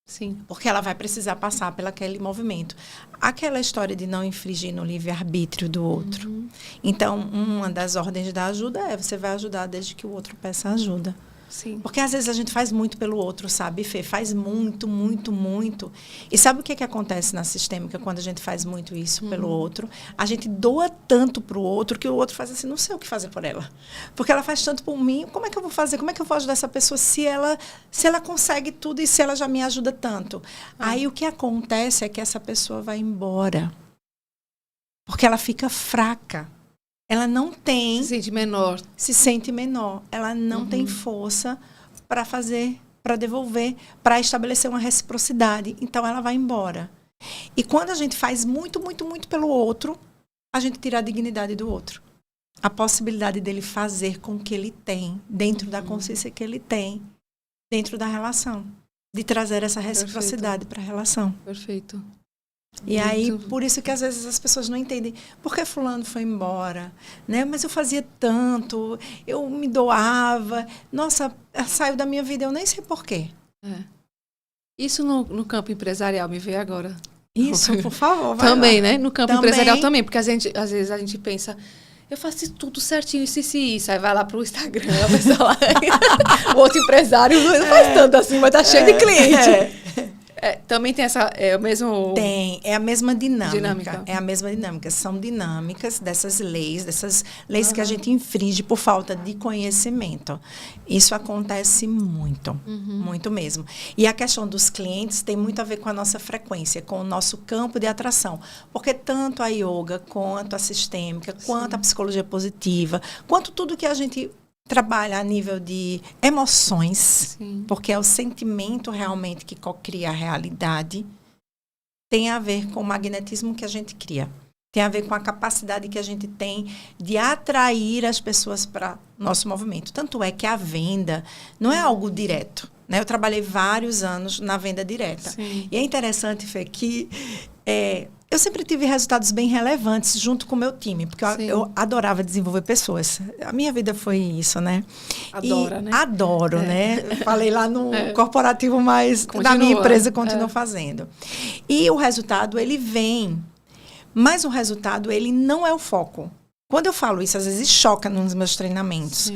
Sim. Porque ela vai precisar passar por aquele movimento. Aquela história de não infringir no livre-arbítrio do outro. Uhum. Então, uma das ordens da ajuda é você vai ajudar desde que o outro peça ajuda. Sim. Porque às vezes a gente faz muito pelo outro, sabe, Fê? Faz muito, muito, muito. E sabe o que acontece na sistêmica quando a gente faz muito isso pelo outro? A gente doa tanto para o outro que o outro faz assim, não sei o que fazer por ela. Porque ela faz tanto por mim, como é que eu vou fazer? Como é que eu vou ajudar essa pessoa se ela consegue tudo e se ela já me ajuda tanto? Aí o que acontece é que essa pessoa vai embora. Porque ela fica fraca. Ela não tem... Se sente menor. Se sente menor. Ela não tem força para fazer, para devolver, para estabelecer uma reciprocidade. Então, ela vai embora. E quando a gente faz muito, muito, muito pelo outro, a gente tira a dignidade do outro. A possibilidade dele fazer com o que ele tem, dentro da consciência que ele tem, dentro da relação. De trazer essa reciprocidade para a relação. Perfeito. E aí, por isso que às vezes as pessoas não entendem por que fulano foi embora, né? Mas eu fazia tanto, eu me doava, nossa, saiu da minha vida, eu nem sei por quê. Isso no campo empresarial, me veio agora. Isso, por favor, vai também, lá. Né? No campo empresarial também, porque às vezes a gente pensa, eu faço tudo certinho, isso. Aí vai lá pro Instagram, a pessoa lá, o outro empresário não faz tanto assim, mas tá cheio de cliente. Também tem essa, o mesmo... É a mesma dinâmica. É a mesma dinâmica. São dinâmicas dessas leis que a gente infringe por falta de conhecimento. Isso acontece muito, muito mesmo. E a questão dos clientes tem muito a ver com a nossa frequência, com o nosso campo de atração. Porque tanto a yoga, quanto a sistêmica, quanto a psicologia positiva, quanto tudo que a gente trabalha a nível de emoções, porque é o sentimento realmente que cria a realidade, tem a ver com o magnetismo que a gente cria. Tem a ver com a capacidade que a gente tem de atrair as pessoas para o nosso movimento. Tanto é que a venda não é algo direto. Né? Eu trabalhei vários anos na venda direta. Sim. E é interessante, Fê, que eu sempre tive resultados bem relevantes junto com o meu time, porque eu adorava desenvolver pessoas. A minha vida foi isso, né? Né? Adoro, né? Falei lá no corporativo, mas na minha empresa continuo fazendo. E o resultado, ele vem. Mas o resultado, ele não é o foco. Quando eu falo isso, às vezes choca nos meus treinamentos.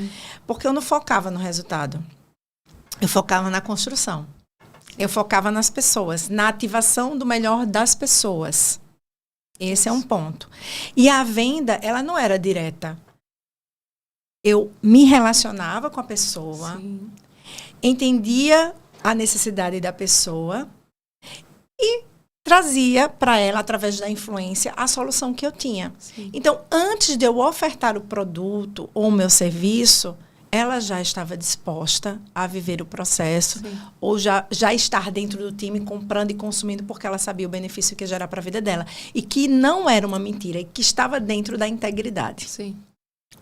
Porque eu não focava no resultado. Eu focava na construção. Eu focava nas pessoas, na ativação do melhor das pessoas. Esse é um ponto. E a venda, ela não era direta. Eu me relacionava com a pessoa, entendia a necessidade da pessoa e trazia para ela, através da influência, a solução que eu tinha. Então, antes de eu ofertar o produto ou o meu serviço, ela já estava disposta a viver o processo ou já estar dentro do time comprando e consumindo porque ela sabia o benefício que ia gerar para a vida dela. E que não era uma mentira, e que estava dentro da integridade.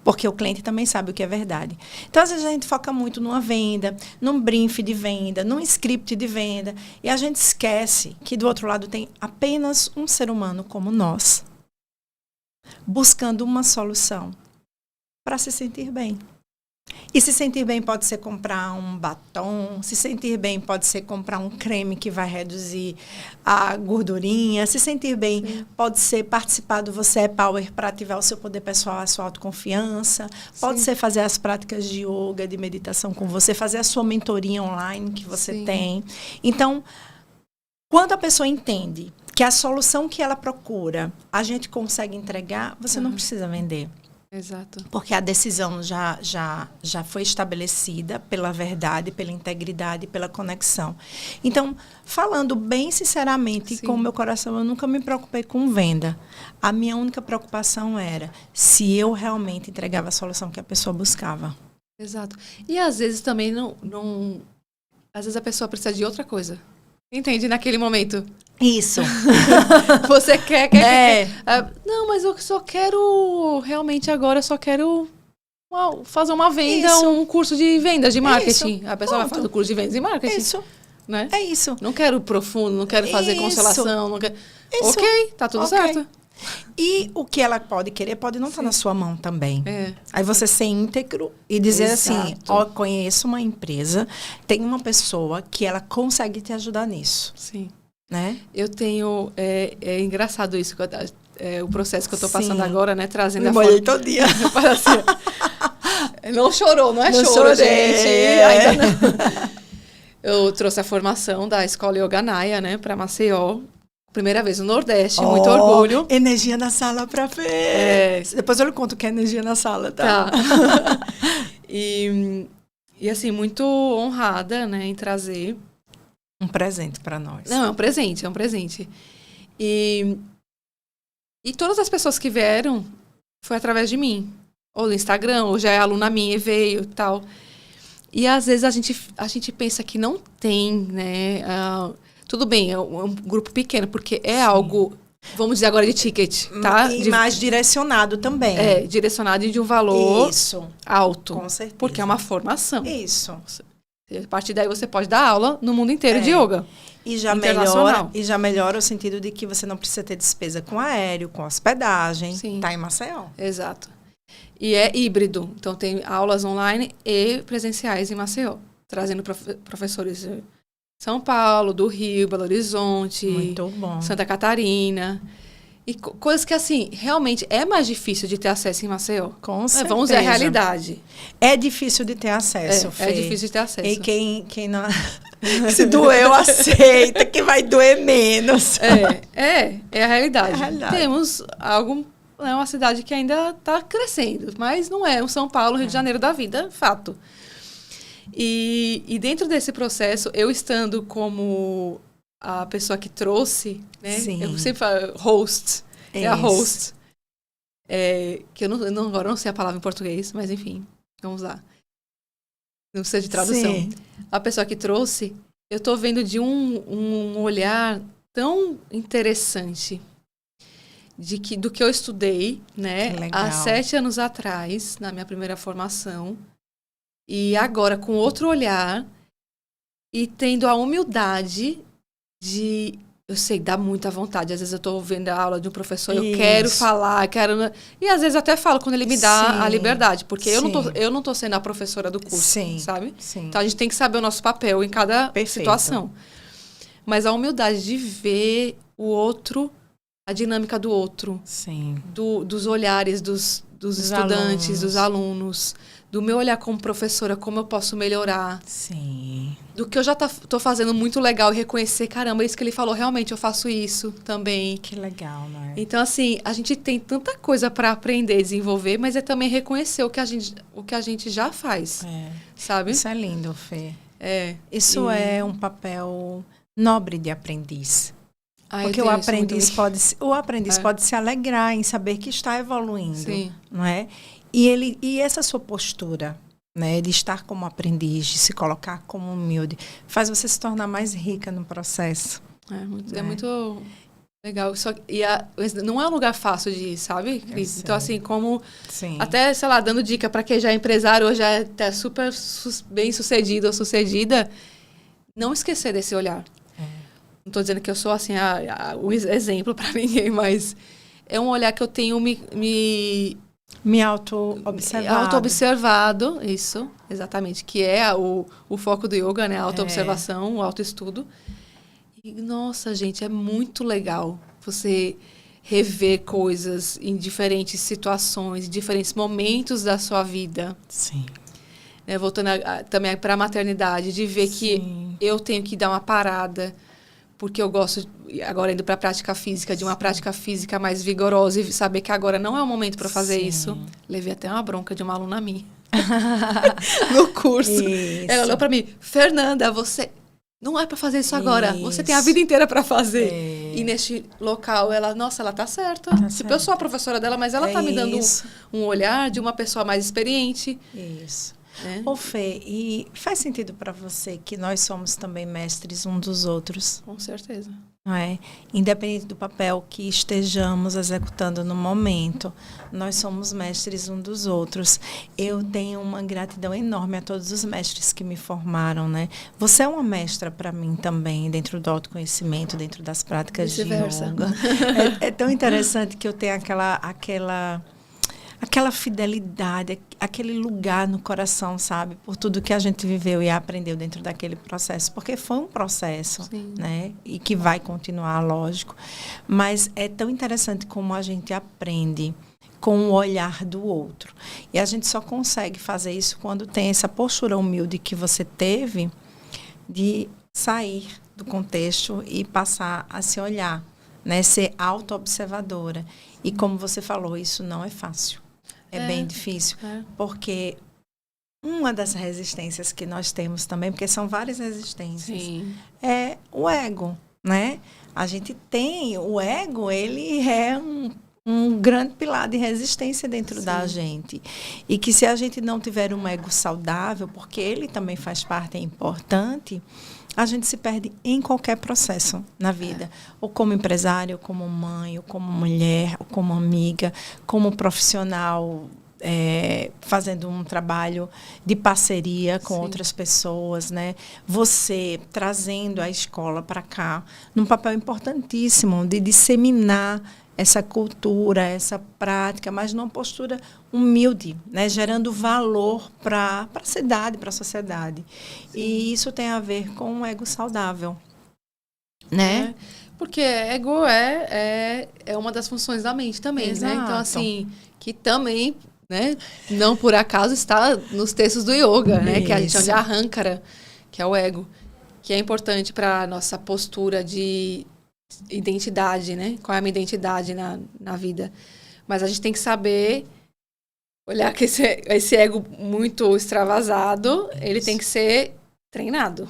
Porque o cliente também sabe o que é verdade. Então, às vezes, a gente foca muito numa venda, num brief de venda, num script de venda. E a gente esquece que do outro lado tem apenas um ser humano como nós, buscando uma solução para se sentir bem. E se sentir bem pode ser comprar um batom, se sentir bem pode ser comprar um creme que vai reduzir a gordurinha, se sentir bem pode ser participar do Você é Power para ativar o seu poder pessoal, a sua autoconfiança, pode ser fazer as práticas de yoga, de meditação com você, fazer a sua mentoria online que você tem. Então, quando a pessoa entende que a solução que ela procura, a gente consegue entregar, você não precisa vender. Exato. Porque a decisão já foi estabelecida pela verdade, pela integridade, pela conexão. Então, falando bem sinceramente, com o meu coração, eu nunca me preocupei com venda. A minha única preocupação era se eu realmente entregava a solução que a pessoa buscava. Exato. E às vezes também não... Às vezes a pessoa precisa de outra coisa. Entende? Naquele momento. Isso. Você quer. Não, mas eu só quero... Realmente agora eu só quero fazer uma venda, um curso de vendas, de marketing. A pessoa vai fazer o curso de vendas e marketing. Isso. Né? É isso. Não quero profundo, não quero fazer constelação. Não quero... Ok, tá tudo certo. E o que ela pode querer pode não estar na sua mão também. Aí você ser íntegro e dizer assim, conheço uma empresa, tem uma pessoa que ela consegue te ajudar nisso. Sim. Né? Eu tenho... É engraçado isso, o processo que eu estou passando agora, né? Trazendo a forma... todo dia. Não chorou, não é choro, gente. Ainda não. Eu trouxe a formação da Escola Yoga Naya, né? Para Maceió. Primeira vez no Nordeste, muito orgulho. Energia na sala pra ver. Depois eu lhe conto o que é energia na sala, tá? E assim, muito honrada, né, em trazer. Um presente para nós. Não, é um presente. E todas as pessoas que vieram foi através de mim. Ou do Instagram, ou já é aluna minha e veio e tal. E às vezes a gente pensa que não tem, né? Tudo bem, é um grupo pequeno, porque é algo, vamos dizer agora, de ticket, tá? E mais direcionado também. Direcionado e de um valor alto. Com certeza. Porque é uma formação. Isso. A partir daí você pode dar aula no mundo inteiro de yoga. E já melhora o sentido de que você não precisa ter despesa com aéreo, com hospedagem. Sim. Tá em Maceió. Exato. E é híbrido. Então, tem aulas online e presenciais em Maceió. Trazendo professores de São Paulo, do Rio, Belo Horizonte. Muito bom. Santa Catarina. E coisas que, assim, realmente é mais difícil de ter acesso em Maceió. Com certeza. Vamos ver a realidade. É difícil de ter acesso, Fê. É difícil de ter acesso. E quem não... Se doeu, aceita, que vai doer menos. É a realidade. Temos algo... É uma cidade que ainda está crescendo, mas não é o São Paulo, Rio de Janeiro da vida, fato. E dentro desse processo, eu estando como a pessoa que trouxe, né? Sim. Eu sempre falo host, é a host. Que agora não sei a palavra em português, mas enfim, vamos lá. Não precisa de tradução. Sim. A pessoa que trouxe, eu estou vendo de um olhar tão interessante do que eu estudei, né? Há 7 anos atrás, na minha primeira formação. E agora, com outro olhar, e tendo a humildade de... Eu sei, dá muita vontade. Às vezes eu estou vendo a aula de um professor, eu quero falar, E às vezes eu até falo quando ele me dá a liberdade. Porque eu não tô sendo a professora do curso, sabe? Sim. Então a gente tem que saber o nosso papel em cada situação. Mas a humildade de ver o outro, a dinâmica do outro. Sim. Dos olhares dos estudantes, dos alunos. Do meu olhar como professora, como eu posso melhorar. Sim. Do que eu já tô fazendo muito legal e reconhecer, caramba, isso que ele falou, realmente eu faço isso também. Que legal, né? Então, assim, a gente tem tanta coisa para aprender e desenvolver, mas é também reconhecer o que a gente já faz, sabe? Isso é lindo, Fê. Isso é um papel nobre de aprendiz. Porque o aprendiz pode se alegrar em saber que está evoluindo, não é? E essa sua postura, né, de estar como aprendiz, de se colocar como humilde, faz você se tornar mais rica no processo. É muito legal. Não é um lugar fácil de ir, sabe, Cris? Então, assim, como... Sim. Até, sei lá, dando dica para quem já é empresário ou já é até super bem sucedido ou sucedida, não esquecer desse olhar. Não estou dizendo que eu sou, assim, o exemplo para ninguém, mas é um olhar que eu tenho me Me auto-observado. Auto-observado, isso, exatamente. Que é o foco do yoga, né? A auto-observação, o autoestudo. E, nossa, gente, é muito legal você rever coisas em diferentes situações, em diferentes momentos da sua vida. Sim. Né? Voltando também para a maternidade, de ver que eu tenho que dar uma parada, porque eu gosto, agora indo para a prática física, de uma prática física mais vigorosa e saber que agora não é o momento para fazer isso. Levei até uma bronca de uma aluna minha no curso. Isso. Ela olhou para mim, Fernanda, você não é para fazer isso agora. Você tem a vida inteira para fazer. E neste local, ela tá certa. Tipo, eu sou a professora dela, mas ela tá me dando um olhar de uma pessoa mais experiente. Isso. Ô Fê, e faz sentido para você que nós somos também mestres uns dos outros? Com certeza. Não é? Independente do papel que estejamos executando no momento, nós somos mestres uns dos outros. Eu tenho uma gratidão enorme a todos os mestres que me formaram, né? Você é uma mestra para mim também, dentro do autoconhecimento, dentro das práticas de yoga. É tão interessante que eu tenho aquela fidelidade, aquele lugar no coração, sabe? Por tudo que a gente viveu e aprendeu dentro daquele processo. Porque foi um processo, né? E que vai continuar, lógico. Mas é tão interessante como a gente aprende com o olhar do outro. E a gente só consegue fazer isso quando tem essa postura humilde que você teve de sair do contexto e passar a se olhar, né? Ser auto-observadora. E como você falou, isso não é fácil. É bem difícil, porque uma das resistências que nós temos também, porque são várias resistências, é o ego, né? A gente tem, o ego, ele é um grande pilar de resistência dentro da gente. E que se a gente não tiver um ego saudável, porque ele também faz parte, é importante, a gente se perde em qualquer processo na vida. Ou como empresário, ou como mãe, ou como mulher, ou como amiga, como profissional, fazendo um trabalho de parceria com outras pessoas, né? Você trazendo a escola para cá, num papel importantíssimo de disseminar essa cultura, essa prática, mas numa postura humilde, né? Gerando valor para a cidade, para a sociedade. E isso tem a ver com um ego saudável, né? Porque ego é uma das funções da mente também, né? Então, assim, que também, né, não por acaso está nos textos do yoga, né? Que a gente chama de Ahankara, que é o ego, que é importante para a nossa postura de identidade, né? Qual é a minha identidade na vida. Mas a gente tem que saber olhar que esse ego muito extravasado, ele tem que ser treinado.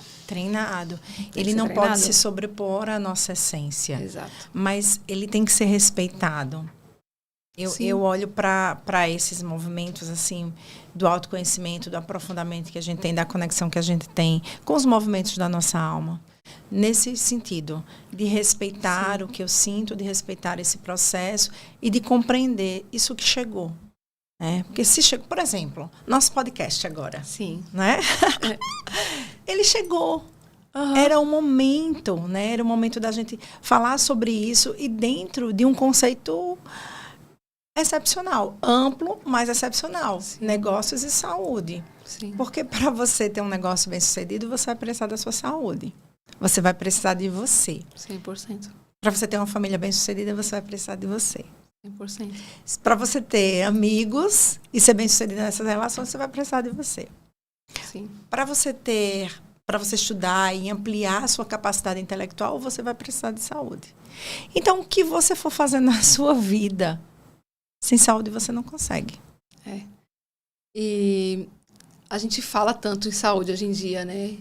Ele não pode se sobrepor à nossa essência. Exato. Mas ele tem que ser respeitado. Eu olho para esses movimentos assim do autoconhecimento, do aprofundamento que a gente tem, da conexão que a gente tem com os movimentos da nossa alma. Nesse sentido, de respeitar o que eu sinto, de respeitar esse processo e de compreender isso que chegou. Né? Porque se chegou, por exemplo, nosso podcast agora. Né? Ele chegou. Era um momento, né? Era um momento da gente falar sobre isso e dentro de um conceito excepcional, amplo, mas excepcional. Negócios e saúde. Porque para você ter um negócio bem sucedido, você vai precisar da sua saúde. Você vai precisar de você. 100%. Para você ter uma família bem-sucedida, você vai precisar de você. 100%. Para você ter amigos e ser bem-sucedida nessas relações, você vai precisar de você. Para você estudar e ampliar a sua capacidade intelectual, você vai precisar de saúde. Então, o que você for fazer na sua vida, sem saúde você não consegue. E a gente fala tanto em saúde hoje em dia, né?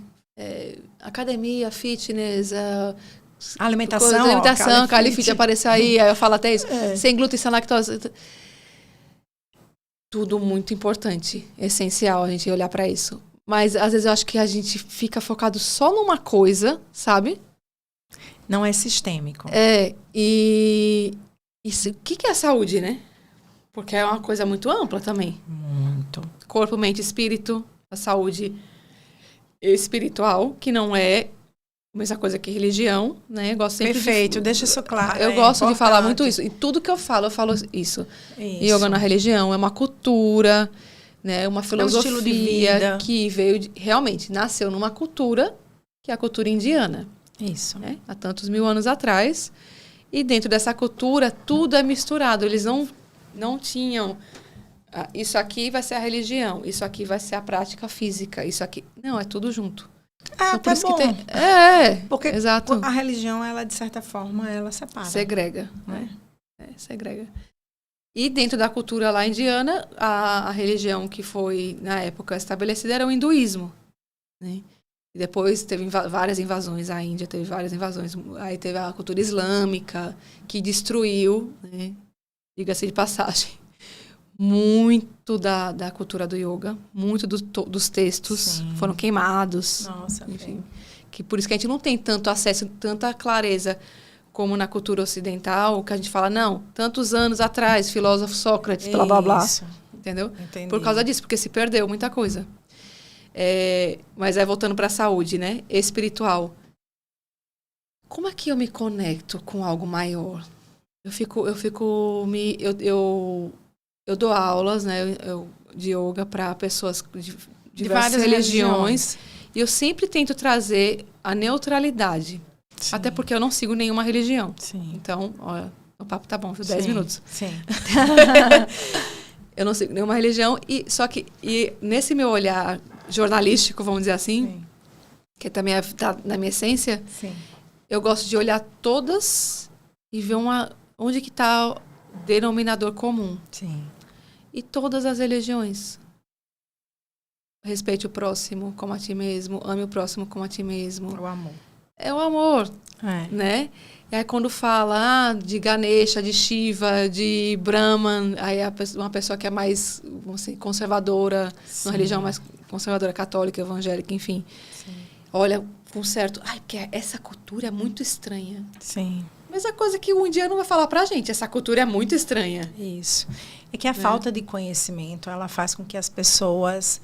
Academia, fitness, alimentação, Califit apareceu aí eu falo até isso, sem glúten, sem lactose. Tudo muito importante, essencial a gente olhar para isso. Mas às vezes eu acho que a gente fica focado só numa coisa, sabe? Não é sistêmico. E isso, o que é a saúde, né? Porque é uma coisa muito ampla também. Muito. Corpo, mente, espírito, a saúde espiritual, que não é mesma coisa que religião, né? Eu gosto sempre Perfeito, deixa isso claro. Eu gosto de falar muito isso. Em tudo que eu falo isso. Yoga na religião é uma cultura, né? Uma filosofia estilo de vida. Que veio realmente nasceu numa cultura que é a cultura indiana. Isso. Né? Há tantos mil anos atrás. E dentro dessa cultura tudo é misturado. Eles não tinham isso aqui vai ser a religião, isso aqui vai ser a prática física, isso aqui não, é tudo junto. Então, por isso bom. Que tem... Porque exato. A religião, ela de certa forma, ela separa. Segrega, né? Segrega. E dentro da cultura lá indiana, a religião que foi, na época, estabelecida era o hinduísmo. Né? E depois teve várias invasões, a Índia teve várias invasões. Aí teve a cultura islâmica, que destruiu, né? Diga-se de passagem, muito da cultura do yoga, muito dos textos Sim. foram queimados. Nossa, enfim, que por isso que a gente não tem tanto acesso, tanta clareza como na cultura ocidental, que a gente fala, não, tantos anos atrás, filósofo Sócrates, blá, blá, blá. Entendeu? Entendi. Por causa disso, porque se perdeu muita coisa. Mas aí voltando para a saúde, né? Espiritual. Como é que eu me conecto com algo maior? Eu dou aulas, né, de yoga para pessoas de diversas religiões. E eu sempre tento trazer a neutralidade. Sim. Até porque eu não sigo nenhuma religião. Sim. Então, olha, o papo tá bom, 10 minutos. Sim. Eu não sigo nenhuma religião. Só que nesse meu olhar jornalístico, vamos dizer assim, Sim. que também está na minha essência, Sim. eu gosto de olhar todas e ver onde que está o denominador comum. Sim. E todas as religiões. Respeite o próximo como a ti mesmo, ame o próximo como a ti mesmo. O amor. É o amor, né? E aí quando fala de Ganesha, de Shiva, de Brahman, aí uma pessoa que é mais, vamos dizer, conservadora, Sim. uma religião mais conservadora, católica, evangélica, enfim. Sim. Olha com certo... porque essa cultura é muito estranha. Sim. Mas a coisa que o indiano vai falar pra gente, essa cultura é muito estranha. Isso. É que a falta de conhecimento, ela faz com que as pessoas...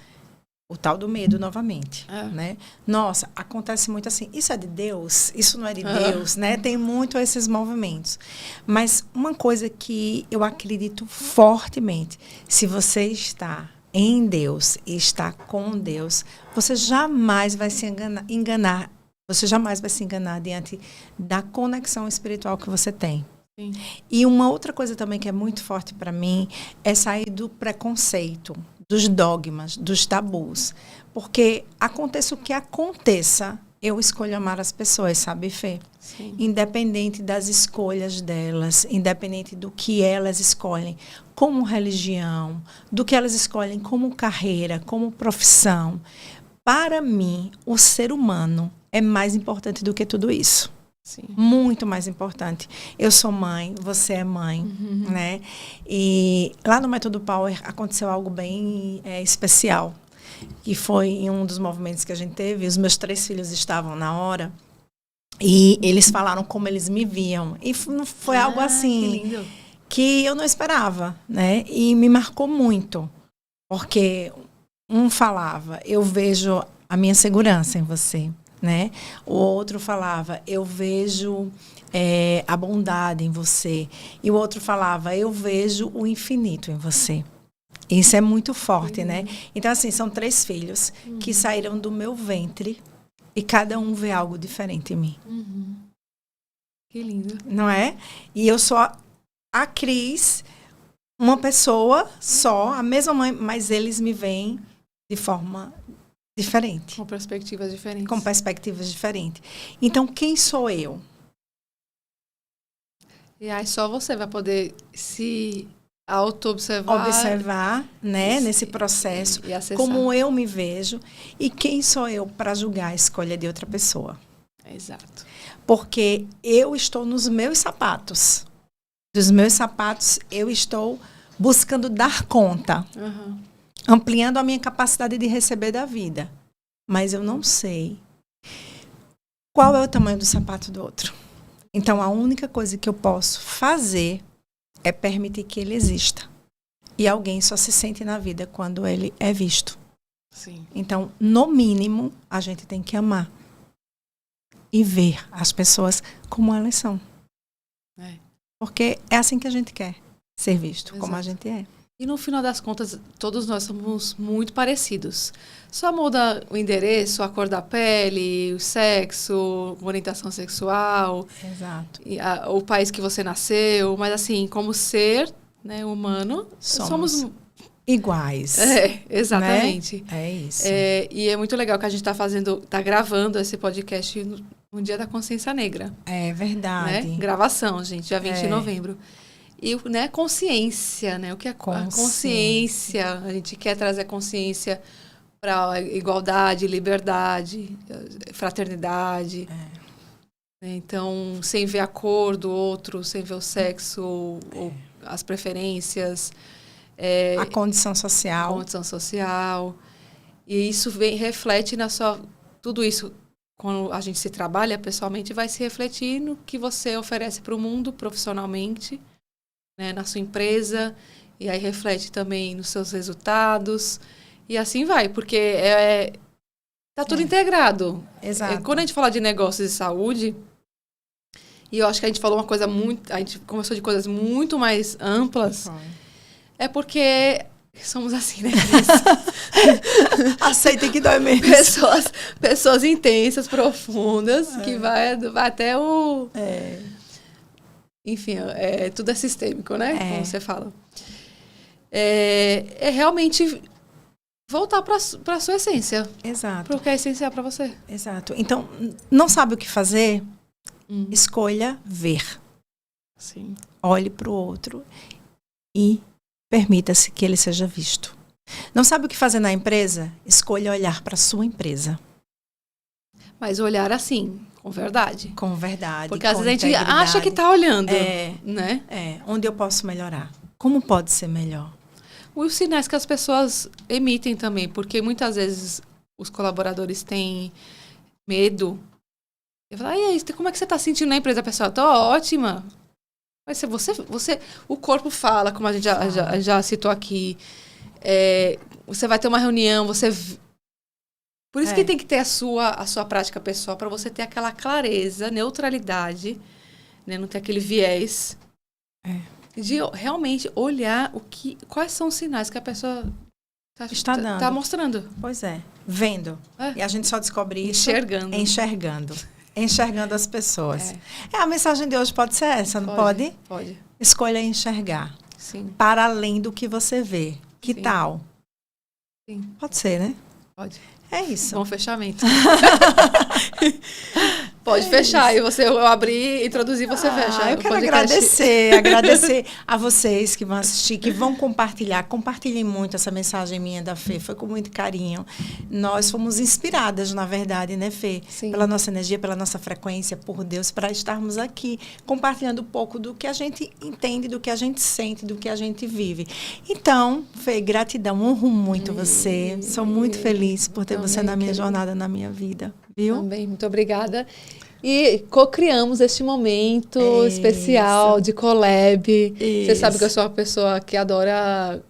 O tal do medo, novamente, né? Nossa, acontece muito assim, isso é de Deus? Isso não é de Deus, né? Tem muito esses movimentos. Mas uma coisa que eu acredito fortemente, se você está em Deus e está com Deus, você jamais vai se enganar. Você jamais vai se enganar diante da conexão espiritual que você tem. Sim. E uma outra coisa também que é muito forte para mim é sair do preconceito, dos dogmas, dos tabus. Porque aconteça o que aconteça, eu escolho amar as pessoas, sabe, Fê? Sim. Independente das escolhas delas, independente do que elas escolhem como religião, do que elas escolhem como carreira, como profissão. Para mim, o ser humano é mais importante do que tudo isso. Sim. Muito mais importante. Eu sou mãe, você é mãe, né? E lá no Método Power aconteceu algo bem especial, que foi em um dos movimentos que a gente teve. Os meus 3 filhos estavam na hora e eles falaram como eles me viam. E foi algo assim que eu não esperava, né? E me marcou muito, porque um falava, eu vejo a minha segurança em você. Né? O outro falava, eu vejo a bondade em você. E o outro falava, eu vejo o infinito em você. Isso é muito forte, né? Então, assim, são 3 filhos que saíram do meu ventre e cada um vê algo diferente em mim. Que lindo. Não é? E eu sou a Cris, uma pessoa só, a mesma mãe, mas eles me veem de forma diferente. Com perspectivas diferentes. Com perspectivas diferentes. Então, quem sou eu? E aí só você vai poder se auto-observar. Observar, né, nesse processo, e acessar. Como eu me vejo e quem sou eu para julgar a escolha de outra pessoa. Exato. Porque eu estou nos meus sapatos. Dos meus sapatos, eu estou buscando dar conta. Ampliando a minha capacidade de receber da vida. Mas eu não sei qual é o tamanho do sapato do outro. Então, a única coisa que eu posso fazer é permitir que ele exista. E alguém só se sente na vida quando ele é visto. Sim. Então, no mínimo, a gente tem que amar. e ver as pessoas como elas são. Porque é assim que a gente quer ser visto, como a gente é. E no final das contas, todos nós somos muito parecidos. Só muda o endereço, a cor da pele, o sexo, orientação sexual. Exato. E o país que você nasceu. Mas assim, como ser, né, humano, somos iguais. Exatamente. Né? É isso. E é muito legal que a gente está gravando esse podcast no Dia da Consciência Negra. É verdade. Né? Gravação, gente, dia 20 de novembro. E, né, consciência, né? O que é a consciência? A gente quer trazer consciência para igualdade, liberdade, fraternidade. Então, sem ver a cor do outro, sem ver o sexo, ou as preferências. A condição social. A condição social. E isso reflete na sua... Tudo isso, quando a gente se trabalha pessoalmente, vai se refletir no que você oferece para o mundo profissionalmente, né, na sua empresa, e aí reflete também nos seus resultados, e assim vai, porque tá tudo integrado. Exato. Quando a gente fala de negócios e saúde, e eu acho que a gente falou uma coisa a gente conversou de coisas muito mais amplas, é porque somos assim, né? Aceitem que dói mesmo. Pessoas intensas, profundas, que vai até o... Enfim, tudo é sistêmico, né? Como você fala. É realmente voltar para a sua essência. Exato. Para o que é essencial para você. Exato. Então, não sabe o que fazer? Escolha ver. Sim. Olhe para o outro e permita-se que ele seja visto. Não sabe o que fazer na empresa? Escolha olhar para a sua empresa. Mas olhar assim, com verdade. Com verdade. Porque às vezes a gente acha que está olhando. Né? Onde eu posso melhorar? Como pode ser melhor? Os sinais que as pessoas emitem também, porque muitas vezes os colaboradores têm medo. Eu falo, e aí, como é que você está sentindo na empresa? A pessoa, estou ótima. Mas o corpo fala, como a gente já citou aqui. Você vai ter uma reunião, Por isso que tem que ter a sua prática pessoal, para você ter aquela clareza, neutralidade, né? Não ter aquele viés. De realmente olhar quais são os sinais que a pessoa está dando. Está mostrando. Pois é. Vendo. E a gente só descobre isso enxergando as pessoas. A mensagem de hoje pode ser essa, não pode? Pode. Escolha enxergar. Sim. Para além do que você vê. Que tal? Sim. Pode ser, né? Pode. É isso. Bom fechamento. Pode fechar. E eu abrir, introduzir, você fecha. Eu quero agradecer a vocês que vão assistir, que vão compartilhar. Compartilhem muito essa mensagem minha da Fê. Foi com muito carinho. Nós fomos inspiradas, na verdade, né, Fê? Sim. Pela nossa energia, pela nossa frequência, por Deus, para estarmos aqui compartilhando um pouco do que a gente entende, do que a gente sente, do que a gente vive. Então, Fê, gratidão. Honro muito você. Sou muito feliz por ter você na minha jornada, na minha vida. Viu? Também, muito obrigada. E co-criamos este momento especial de collab. Você sabe que eu sou uma pessoa que adora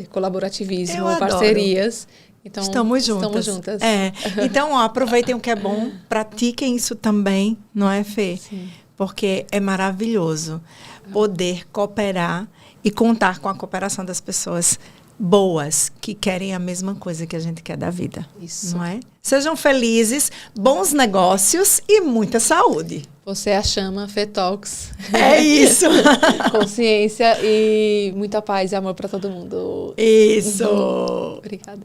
colaborativismo, parcerias. Então, estamos juntas. Então, aproveitem o que é bom, pratiquem isso também, não é, Fê? Sim. Porque é maravilhoso poder cooperar e contar com a cooperação das pessoas boas, que querem a mesma coisa que a gente quer da vida. Isso. Não é? Sejam felizes, bons negócios e muita saúde. Você a chama, Fê Talks. É isso. Consciência e muita paz e amor para todo mundo. Isso. Obrigada.